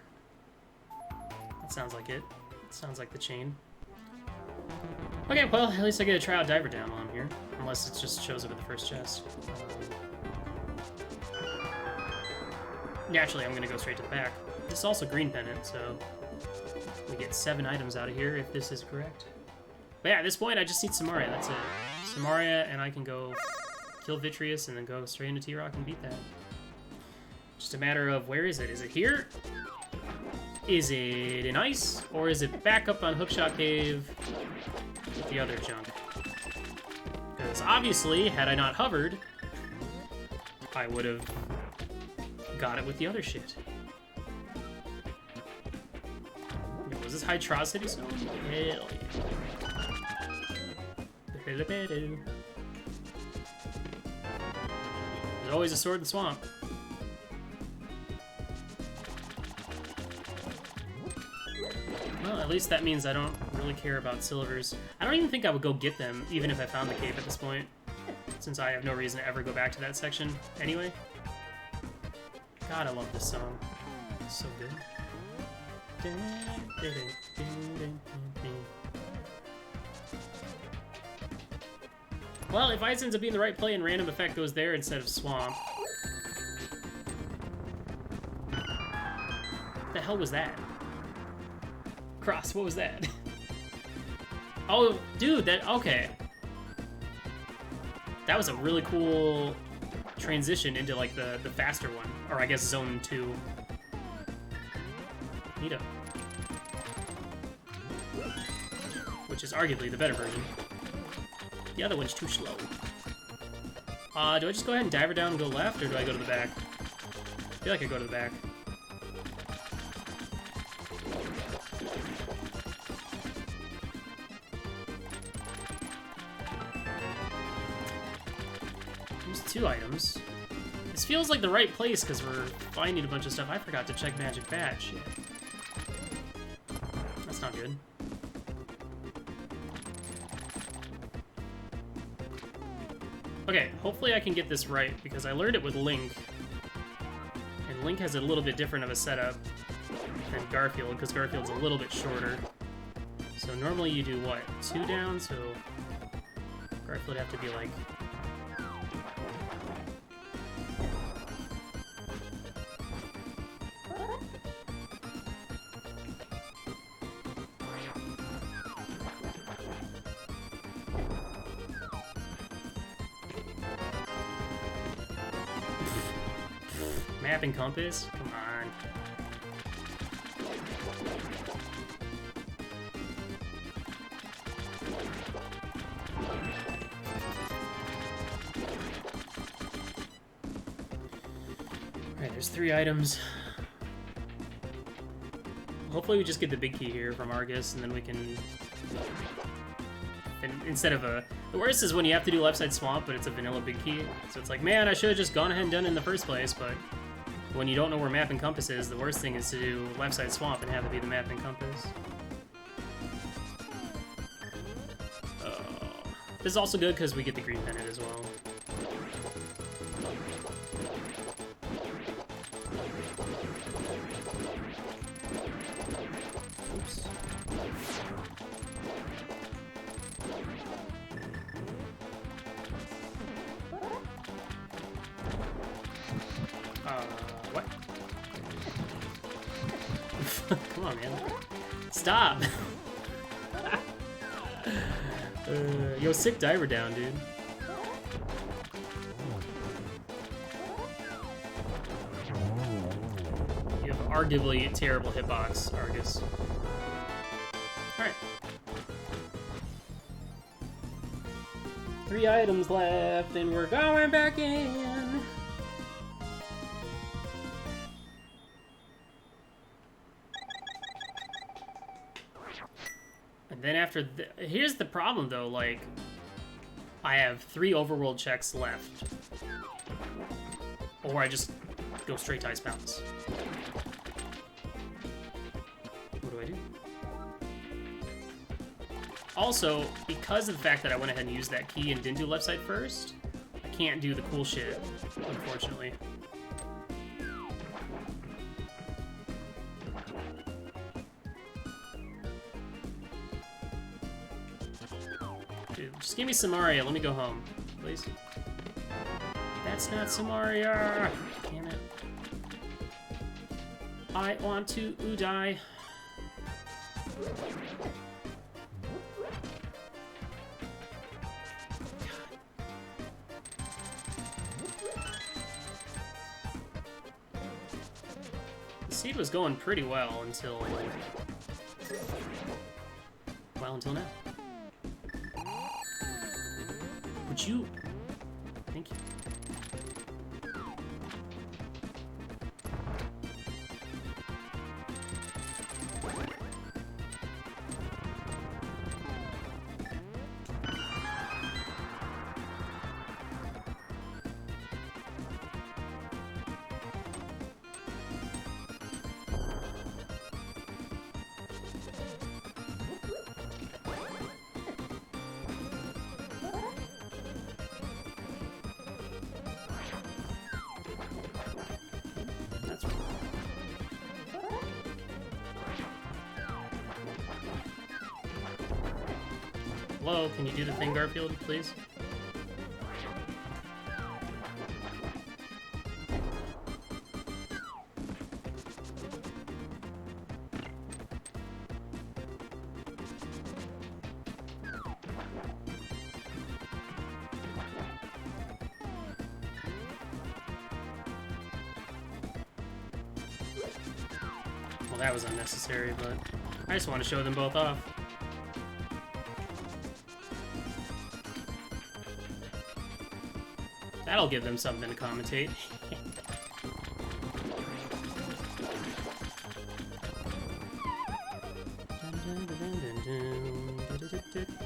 That sounds like it. It sounds like the chain. Okay, well, at least I get to try out Diver Down while I'm here. Unless it just shows up at the first chest. Naturally, I'm gonna go straight to the back. This is also green pennant, so we get 7 items out of here if this is correct. But yeah, at this point, I just need Samaria. That's it. Samaria, and I can go kill Vitreous and then go straight into T-Rock and beat that. Just a matter of where is it? Is it here? Is it in ice? Or is it back up on Hookshot Cave with the other junk? Because obviously, had I not hovered, I would have got it with the other shit. Was this Hydrocity Zone? Hell yeah. There's always a sword in the swamp. Well, at least that means I don't really care about silvers. I don't even think I would go get them, even if I found the cave at this point, since I have no reason to ever go back to that section anyway. God, I love this song. It's so good. Well, if ice ends up being the right play and RandomEffekt goes there instead of Swamp. What the hell was that? Cross, what was that? Oh, dude, okay. That was a really cool transition into, like, the faster one. Or, I guess, Zone 2. Neato. Which is arguably the better version. The other one's too slow. Do I just go ahead and dive her down and go left, or do I go to the back? I feel like I go to the back. There's 2 items. This feels like the right place because we're finding a bunch of stuff. I forgot to check Magic Bat. Shit. That's not good. Okay, hopefully I can get this right, because I learned it with Link. And Link has a little bit different of a setup than Garfield, because Garfield's a little bit shorter. So normally you do, what, 2 down? So Garfield would have to be like... Map and compass? Come on. Alright, there's 3 items. Hopefully we just get the big key here from Argus, and then we can... And instead of a... The worst is when you have to do left side swamp, but it's a vanilla big key. So it's like, man, I should have just gone ahead and done it in the first place, but... When you don't know where map and compass is, the worst thing is to do left side swamp and have it be the map and compass. This is also good because we get the green pennant as well. Oops. What? Come on, man. Stop! Yo, sick diver down, dude. You have arguably a terrible hitbox, Argus. Alright. 3 items left, and we're going back in! And then after here's the problem though, like, I have 3 overworld checks left. Or I just go straight to Ice Palace. What do I do? Also, because of the fact that I went ahead and used that key and didn't do left side first, I can't do the cool shit, unfortunately. Dude, just give me Samaria, let me go home, please. That's not Samaria! Damn it. I want to die. The seed was going pretty well until... well, until now. Would you... Thank you. Hello, can you do the thing, Garfield, please? Well, that was unnecessary, but I just want to show them both off. That'll give them something to commentate.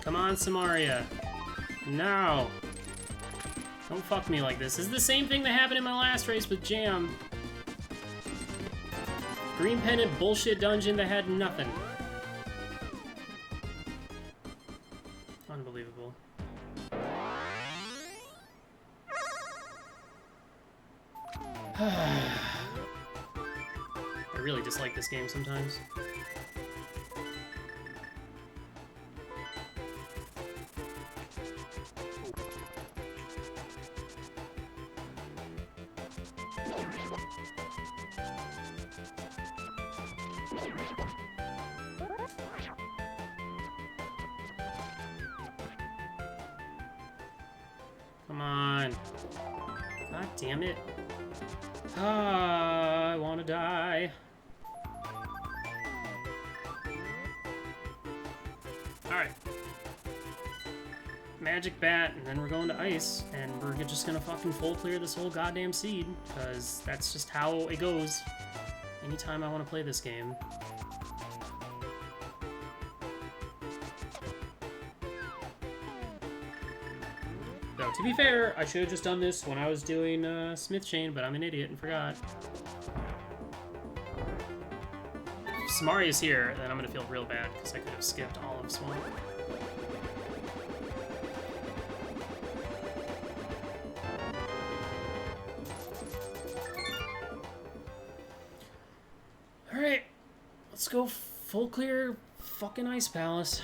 Come on, Samaria. No. Don't fuck me like this. This is the same thing that happened in my last race with Jam. Green pendant bullshit dungeon that had nothing. Unbelievable. I really dislike this game sometimes. Come on. God damn it. Ah, I want to die. Alright. Magic bat, and then we're going to ice, and we're just gonna fucking full clear this whole goddamn seed, because that's just how it goes anytime I want to play this game. Though, to be fair, I should have just done this when I was doing Smith Chain, but I'm an idiot and forgot. If Samaria's here, then I'm gonna feel real bad, because I could have skipped all of Swamp. Alright, let's go full clear fucking Ice Palace.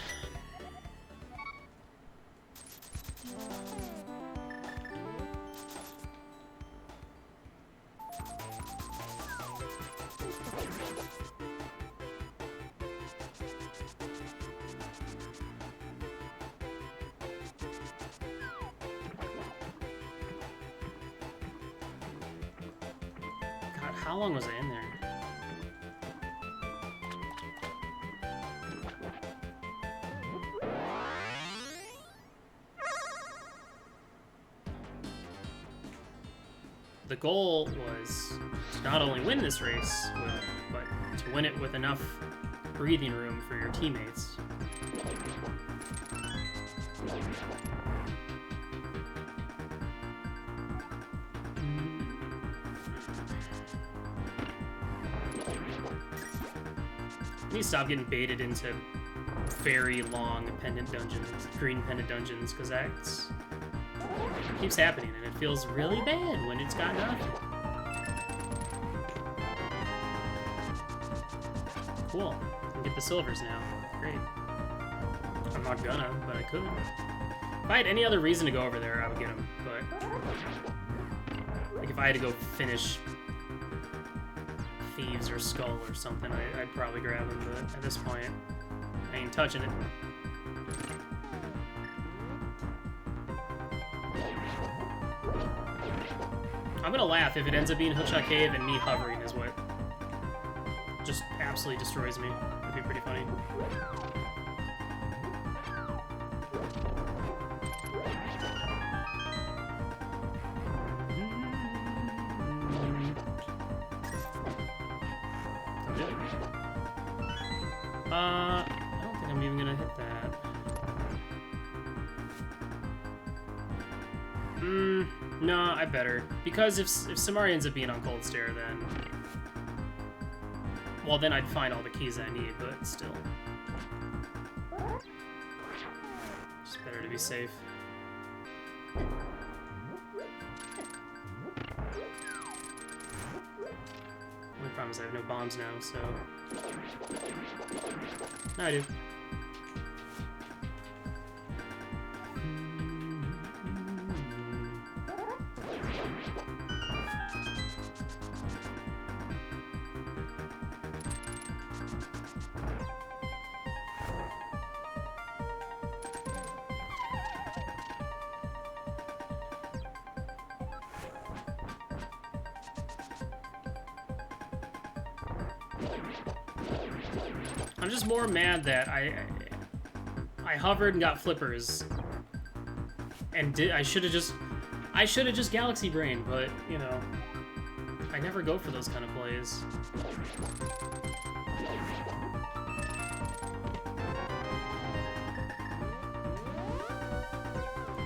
God, how long was I in there? The goal was to not only win this race, but to win it with enough breathing room for your teammates. I need to stop getting baited into very long pendant dungeons, green pendant dungeons, because that's... it keeps happening, and it feels really bad when it's got nothing. Cool. I can get the silvers now. Great. I'm not gonna, but I could. If I had any other reason to go over there, I would get them, but... like, if I had to go finish Thieves or Skull or something, I'd probably grab them, but at this point, I ain't touching it. I'm gonna laugh if it ends up being Hookshot Cave and me hovering is what just absolutely destroys me. That'd be pretty funny. I don't think I'm even gonna hit that. No, I better. Because if Samari ends up being on Cold Stare, then... Well, then I'd find all the keys I need, but still. Just better to be safe. Only problem is I have no bombs now, so... No, I do. I'm just more mad that I hovered and got flippers, and I should have just Galaxy Brain, but you know, I never go for those kind of plays.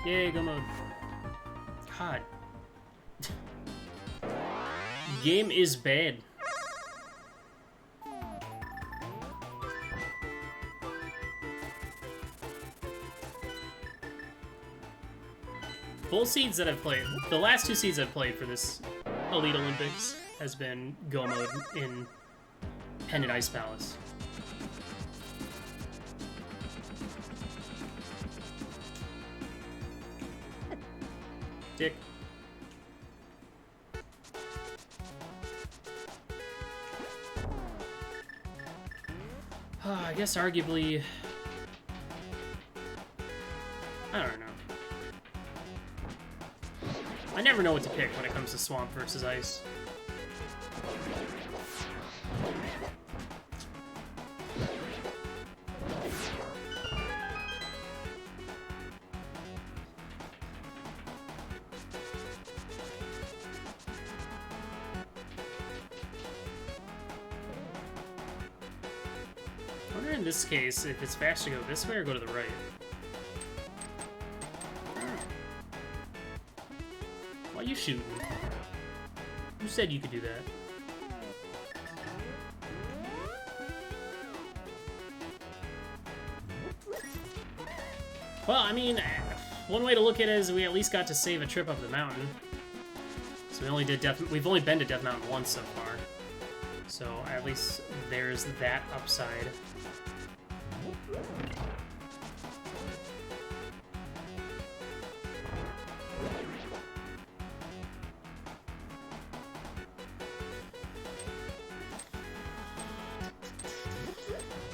Yay, go mode. God. Game is bad. Both seeds that I've played, the last two seeds I've played for this Elite Olympics has been Go mode in Pendant Ice Palace. Dick. I guess arguably... I don't know. I never know what to pick when it comes to Swamp versus Ice. I wonder in this case if it's faster to go this way or go to the right. Why are you shooting? Who said you could do that? Well, I mean, one way to look at it is we at least got to save a trip up the mountain. So we've only been to Death Mountain once so far. So at least there's that upside.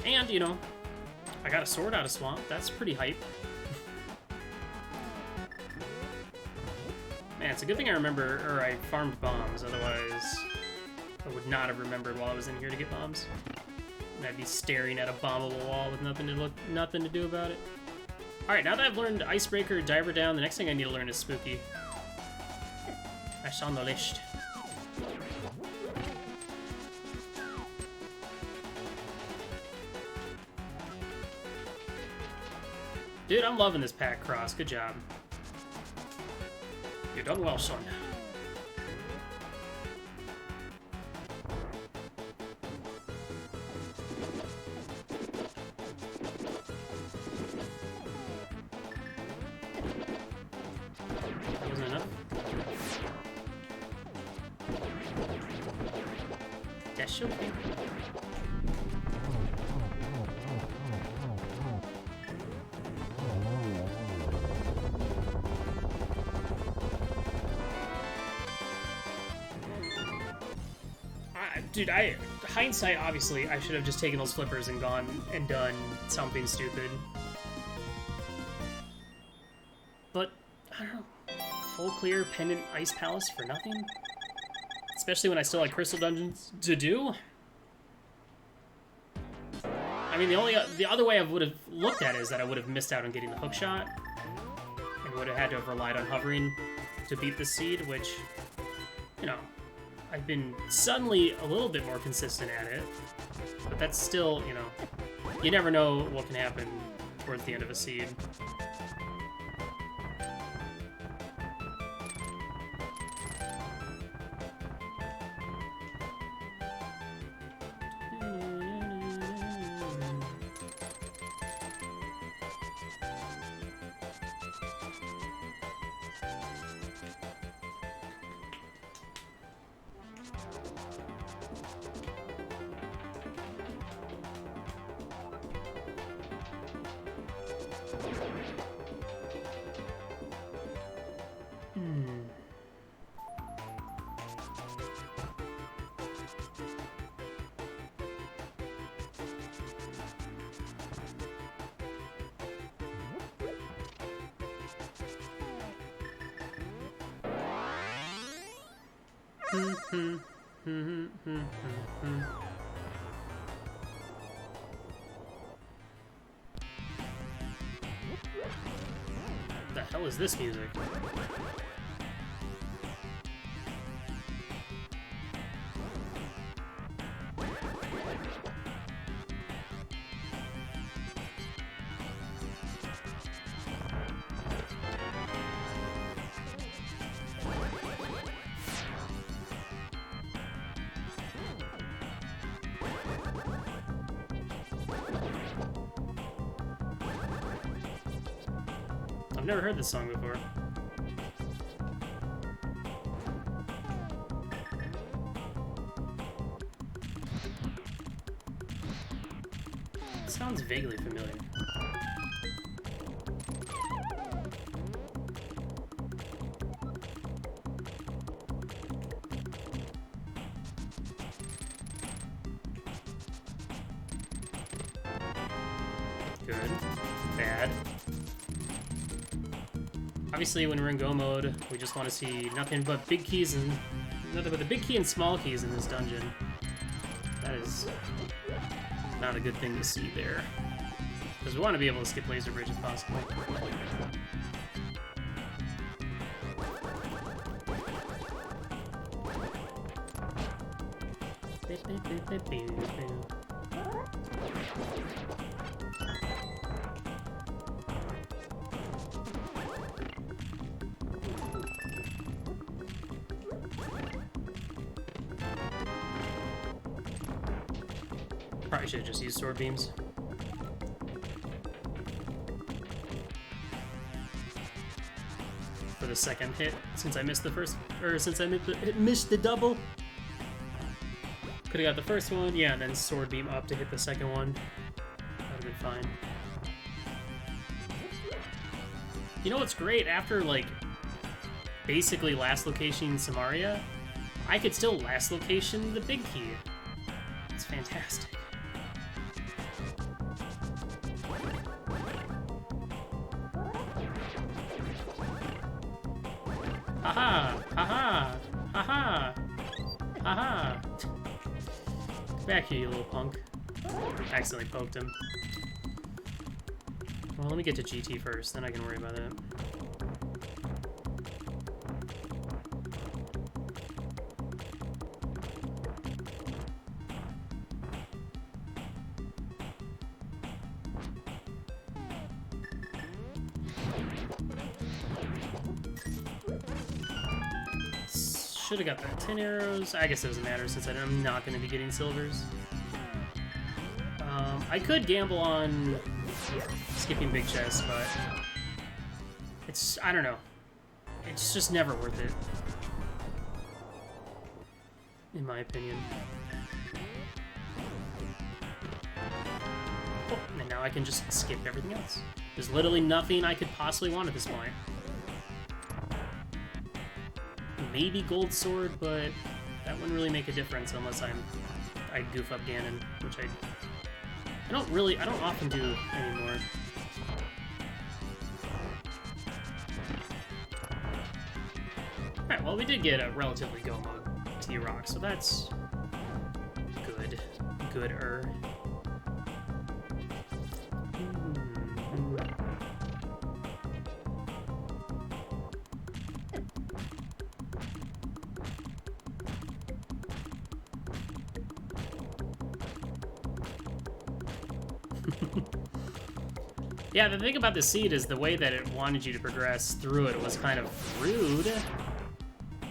And, you know, I got a sword out of Swamp. That's pretty hype. Man, it's a good thing I remember, or I farmed bombs. Otherwise, I would not have remembered while I was in here to get bombs. And I'd be staring at a bombable wall with nothing to do about it. Alright, now that I've learned Icebreaker, Diver Down, the next thing I need to learn is Spooky. That's on the list. Dude, I'm loving this pack cross. Good job. You done well, son. That wasn't enough. That's okay. dude, hindsight, obviously, I should have just taken those flippers and gone and done something stupid. But, I don't know. Full clear pendant ice palace for nothing? Especially when I still had crystal dungeons to do? I mean, the other way I would have looked at it is that I would have missed out on getting the hook shot, and would have had to have relied on hovering to beat the seed, which, you know, I've been suddenly a little bit more consistent at it, but that's still, you know, you never know what can happen towards the end of a seed. The hell is this music? I've never heard this song before. It sounds vaguely familiar. Good. Bad. Obviously, when we're in go mode, we just want to see nothing but big keys and nothing but the big key and small keys in this dungeon. That is not a good thing to see there, because we want to be able to skip laser bridge if possible. Probably should have just used sword beams. For the second hit, since I missed the first, or since I missed the double. Could have got the first one, yeah, and then sword beam up to hit the second one. That would have been fine. You know what's great? After, like, basically last location Samaria, I could still last location the big key. It's fantastic. Haha! Haha! Haha! Haha! Get back here, you little punk. I accidentally poked him. Well, let me get to GT first, then I can worry about that. Should have got that 10 arrows. I guess it doesn't matter since I'm not going to be getting silvers. I could gamble on skipping big chests, but it's, I don't know. It's just never worth it, in my opinion. Oh, and now I can just skip everything else. There's literally nothing I could possibly want at this point. Maybe gold sword, but that wouldn't really make a difference unless I goof up Ganon, which I don't often do anymore. Alright, well, we did get a relatively go mode T-Rock, so that's good. Good-er. Yeah, the thing about the seed is the way that it wanted you to progress through it was kind of rude.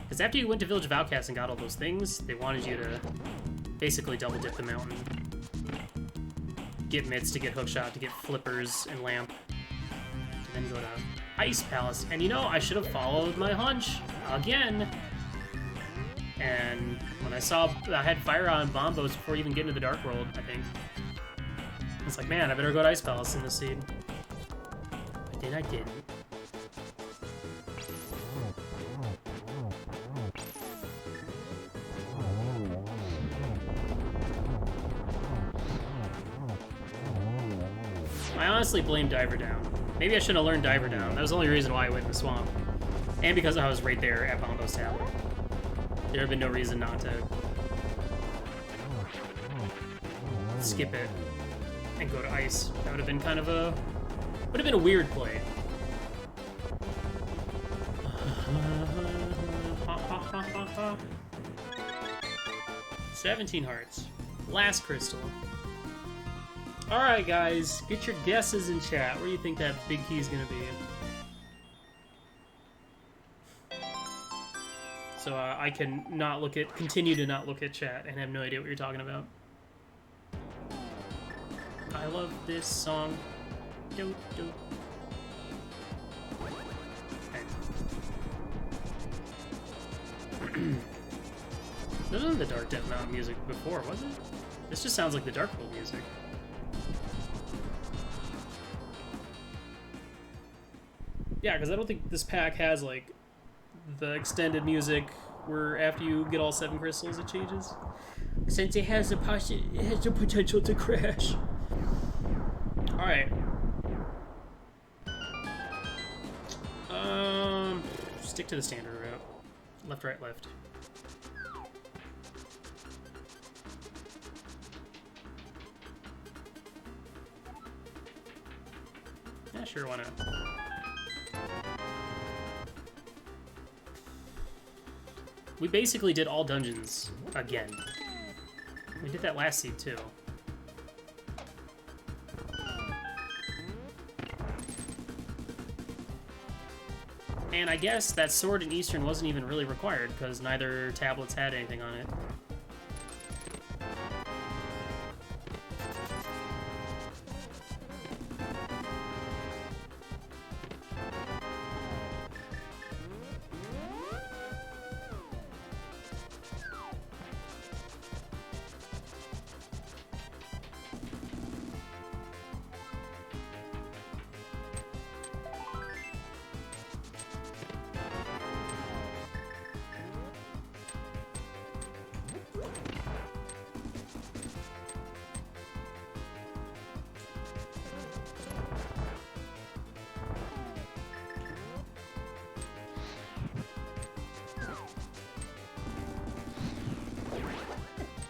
Because after you went to Village of Outcasts and got all those things, they wanted you to basically double dip the mountain. Get mitts to get hookshot, to get flippers and lamp. And then go to Ice Palace. And you know, I should have followed my hunch again. And when I saw I had fire on bombos before you even get into the Dark World, I think. It's like, man, I better go to Ice Palace in this seed. But then I didn't. I honestly blame Diver Down. Maybe I should have learned Diver Down. That was the only reason why I went in the swamp. And because I was right there at Bombo's Tower. There would have been no reason not to skip it and go to ice. That would have been kind of a... would have been a weird play. 17 hearts. Last crystal. Alright guys, get your guesses in chat. Where do you think that big key is going to be? So I can not look at, continue to not look at chat and have no idea what you're talking about. I love this song. Do, do. Okay. This wasn't the Dark Death Mountain music before, was it? This just sounds like the Dark World music. Yeah, because I don't think this pack has, like, the extended music where after you get all 7 crystals it changes. Since it has the potential to crash. Alright. Stick to the standard route. Left, right, left. Yeah, sure, why not? We basically did all dungeons again. We did that last seed too. And I guess that sword in Eastern wasn't even really required because neither tablets had anything on it.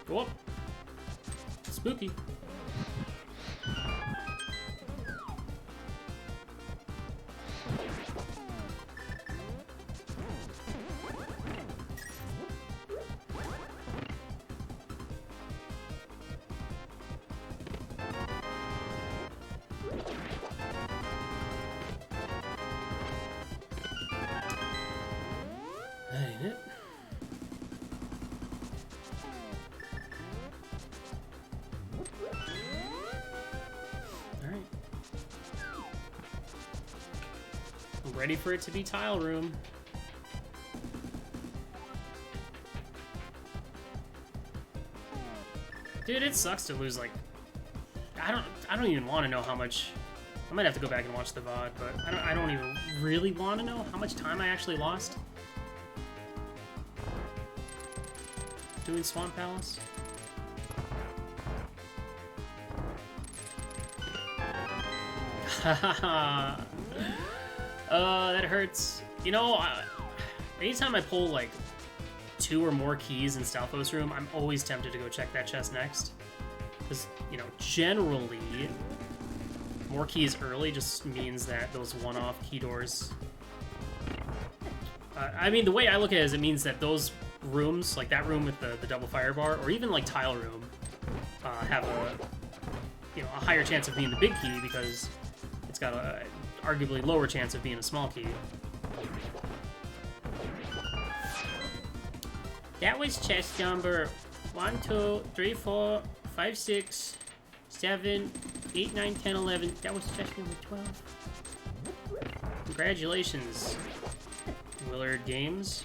Go up. Spooky. That ain't it. Ready for it to be tile room. Dude, it sucks to lose, like, I don't even want to know how much. I might have to go back and watch the VOD, but I don't even really want to know how much time I actually lost. doing Swamp Palace. Haha. That hurts. You know, anytime I pull like 2 or more keys in Stalfos room, I'm always tempted to go check that chest next. Because, you know, generally, more keys early just means that those one-off key doors... I mean, the way I look at it is it means that those rooms, like that room with the double fire bar, or even like tile room, have a higher chance of being the big key because it's got a arguably lower chance of being a small key. That was chest number 1, 2, 3, 4, 5, 6, 7, 8, 9, 10, 11. That was chest number 12. Congratulations, Willard Games,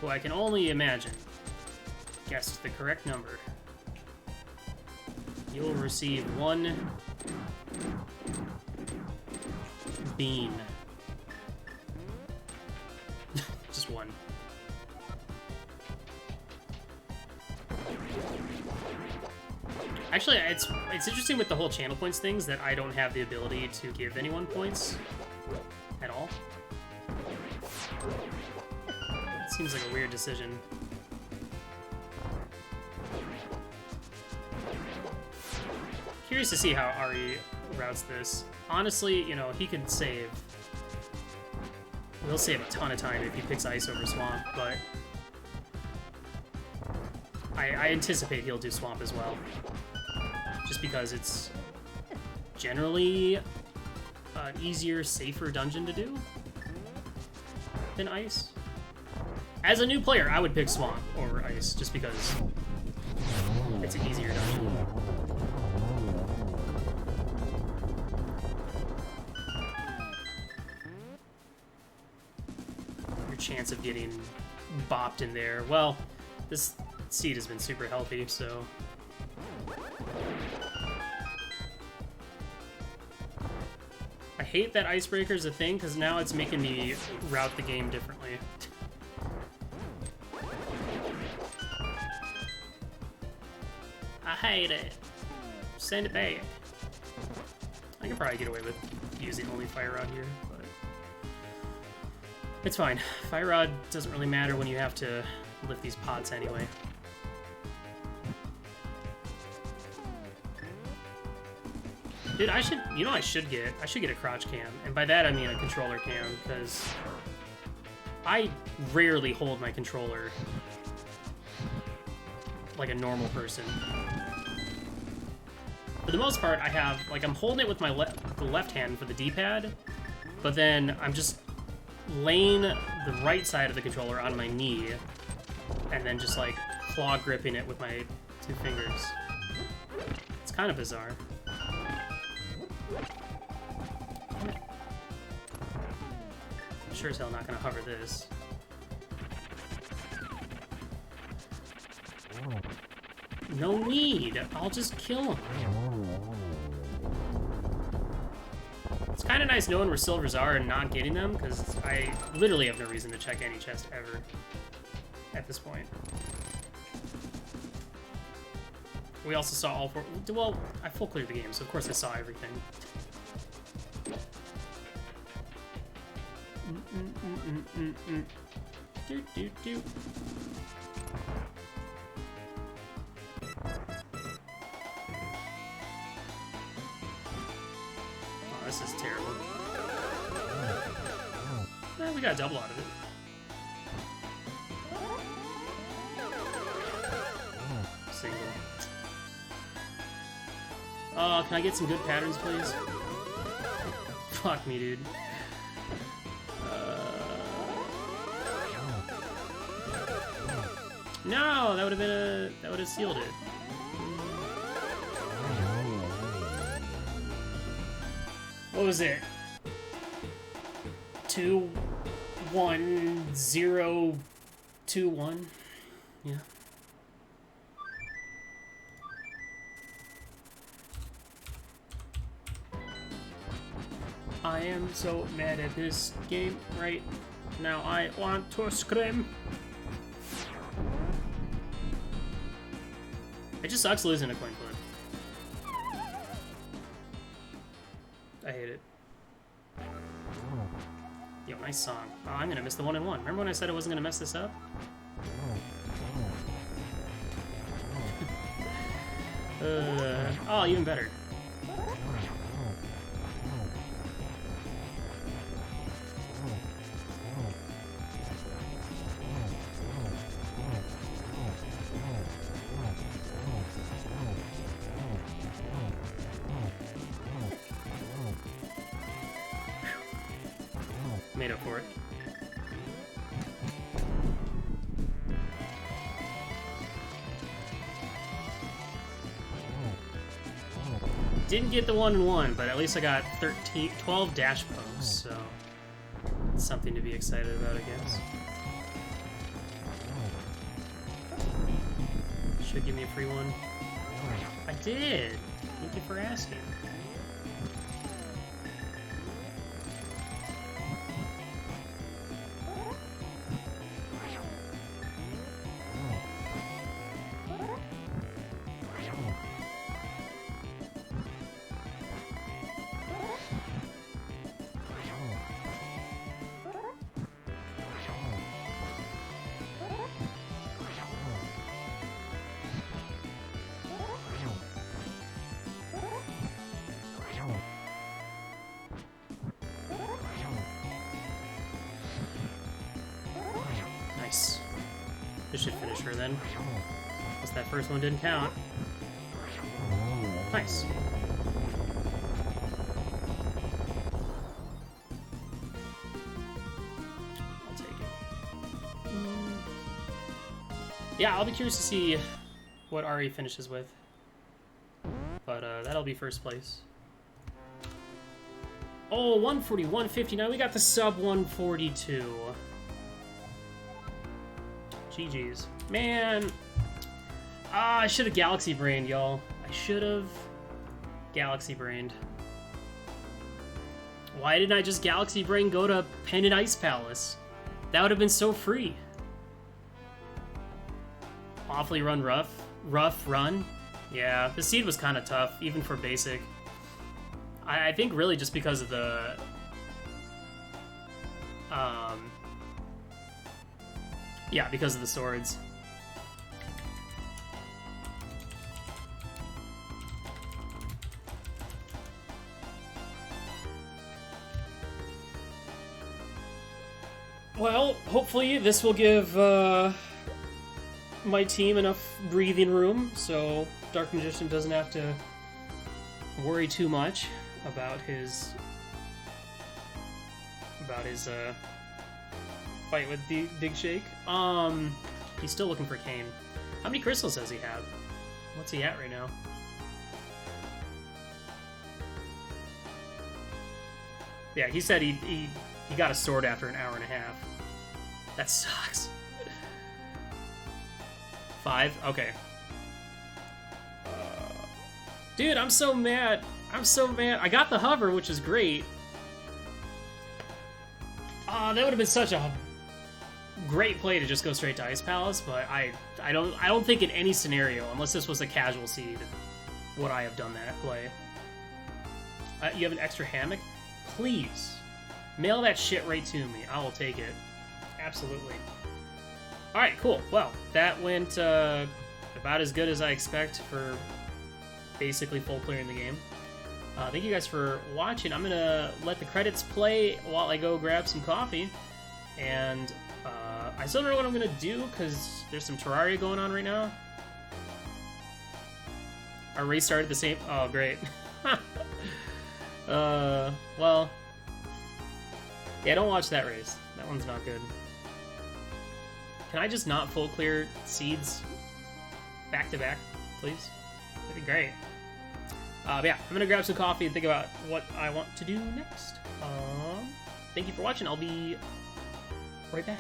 who I can only imagine guessed the correct number. You will receive 1 bean. Just 1. Actually, it's interesting with the whole channel points things that I don't have the ability to give anyone points at all. It seems like a weird decision. Curious to see how Ari routes this. Honestly, you know, he could save. He'll save a ton of time if he picks Ice over Swamp, but I anticipate he'll do Swamp as well. Just because it's generally an easier, safer dungeon to do than Ice. As a new player, I would pick Swamp over Ice, just because it's an easier dungeon. Your chance of getting bopped in there. Well, this seed has been super healthy, so... I hate that Icebreaker's a thing, because now it's making me route the game differently. I hate it. Send it back. I can probably get away with using only Fire Rod here, but... it's fine. Fire Rod doesn't really matter when you have to lift these pots anyway. Dude, I should get a crotch cam, and by that I mean a controller cam, because I rarely hold my controller like a normal person. For the most part, I have, like, I'm holding it with my the left hand for the D-pad, but then I'm just laying the right side of the controller on my knee, and then just, like, claw gripping it with my 2 fingers. It's kind of bizarre. I'm sure as hell not gonna hover this. No need. I'll just kill him. It's kind of nice knowing where silvers are and not getting them, because I literally have no reason to check any chest ever at this point. We also saw all 4... well, I full cleared the game, so of course I saw everything. Do, do, do. Oh, this is terrible. Eh, we got a double out of it. Single. Oh, can I get some good patterns, please? Fuck me, dude. No, that would have been that would have sealed it. What was it? 2-1-0-2-1. Yeah. I am so mad at this game right now. I want to scream. It just sucks losing a coin flip. I hate it. Yo, nice song. Oh, I'm gonna miss the 1-1. Remember when I said I wasn't gonna mess this up? Oh, even better. Made up for it. Didn't get the 1-1, but at least I got 12 dash posts, so it's something to be excited about, I guess. Should give me a free one. I did! Thank you for asking. Nice. This should finish her then. Guess that first one didn't count. Nice. I'll take it. Yeah, I'll be curious to see what Ari finishes with. But that'll be first place. Oh, 140, 159. We got the sub 142. GG's. Man. I should have Galaxy Brained, y'all. I should have Galaxy Brained. Why didn't I just Galaxy Brain go to Pendant Ice Palace? That would have been so free. Awfully run rough. Rough run. Yeah, the seed was kind of tough, even for basic. I think really just because of the... yeah, because of the swords. Well, hopefully this will give my team enough breathing room so Dark Magician doesn't have to worry too much about his fight with Dig Shake. He's still looking for Kane. How many crystals does he have? What's he at right now? Yeah, he said he got a sword after an hour and a half. That sucks. 5? Okay. Dude, I'm so mad. I'm so mad. I got the hover, which is great. That would have been such a great play to just go straight to Ice Palace, but I don't think in any scenario, unless this was a casual seed, would I have done that play. You have an extra hammock? Please. Mail that shit right to me. I will take it. Absolutely. Alright, cool. Well, that went about as good as I expect for basically full clearing the game. Thank you guys for watching. I'm gonna let the credits play while I go grab some coffee. And I still don't know what I'm gonna do because there's some Terraria going on right now. Our race started the same... Oh, great. Well... Yeah, don't watch that race. That one's not good. Can I just not full clear seeds back to back, please? That'd be great. But yeah, I'm gonna grab some coffee and think about what I want to do next. Thank you for watching. I'll be right back.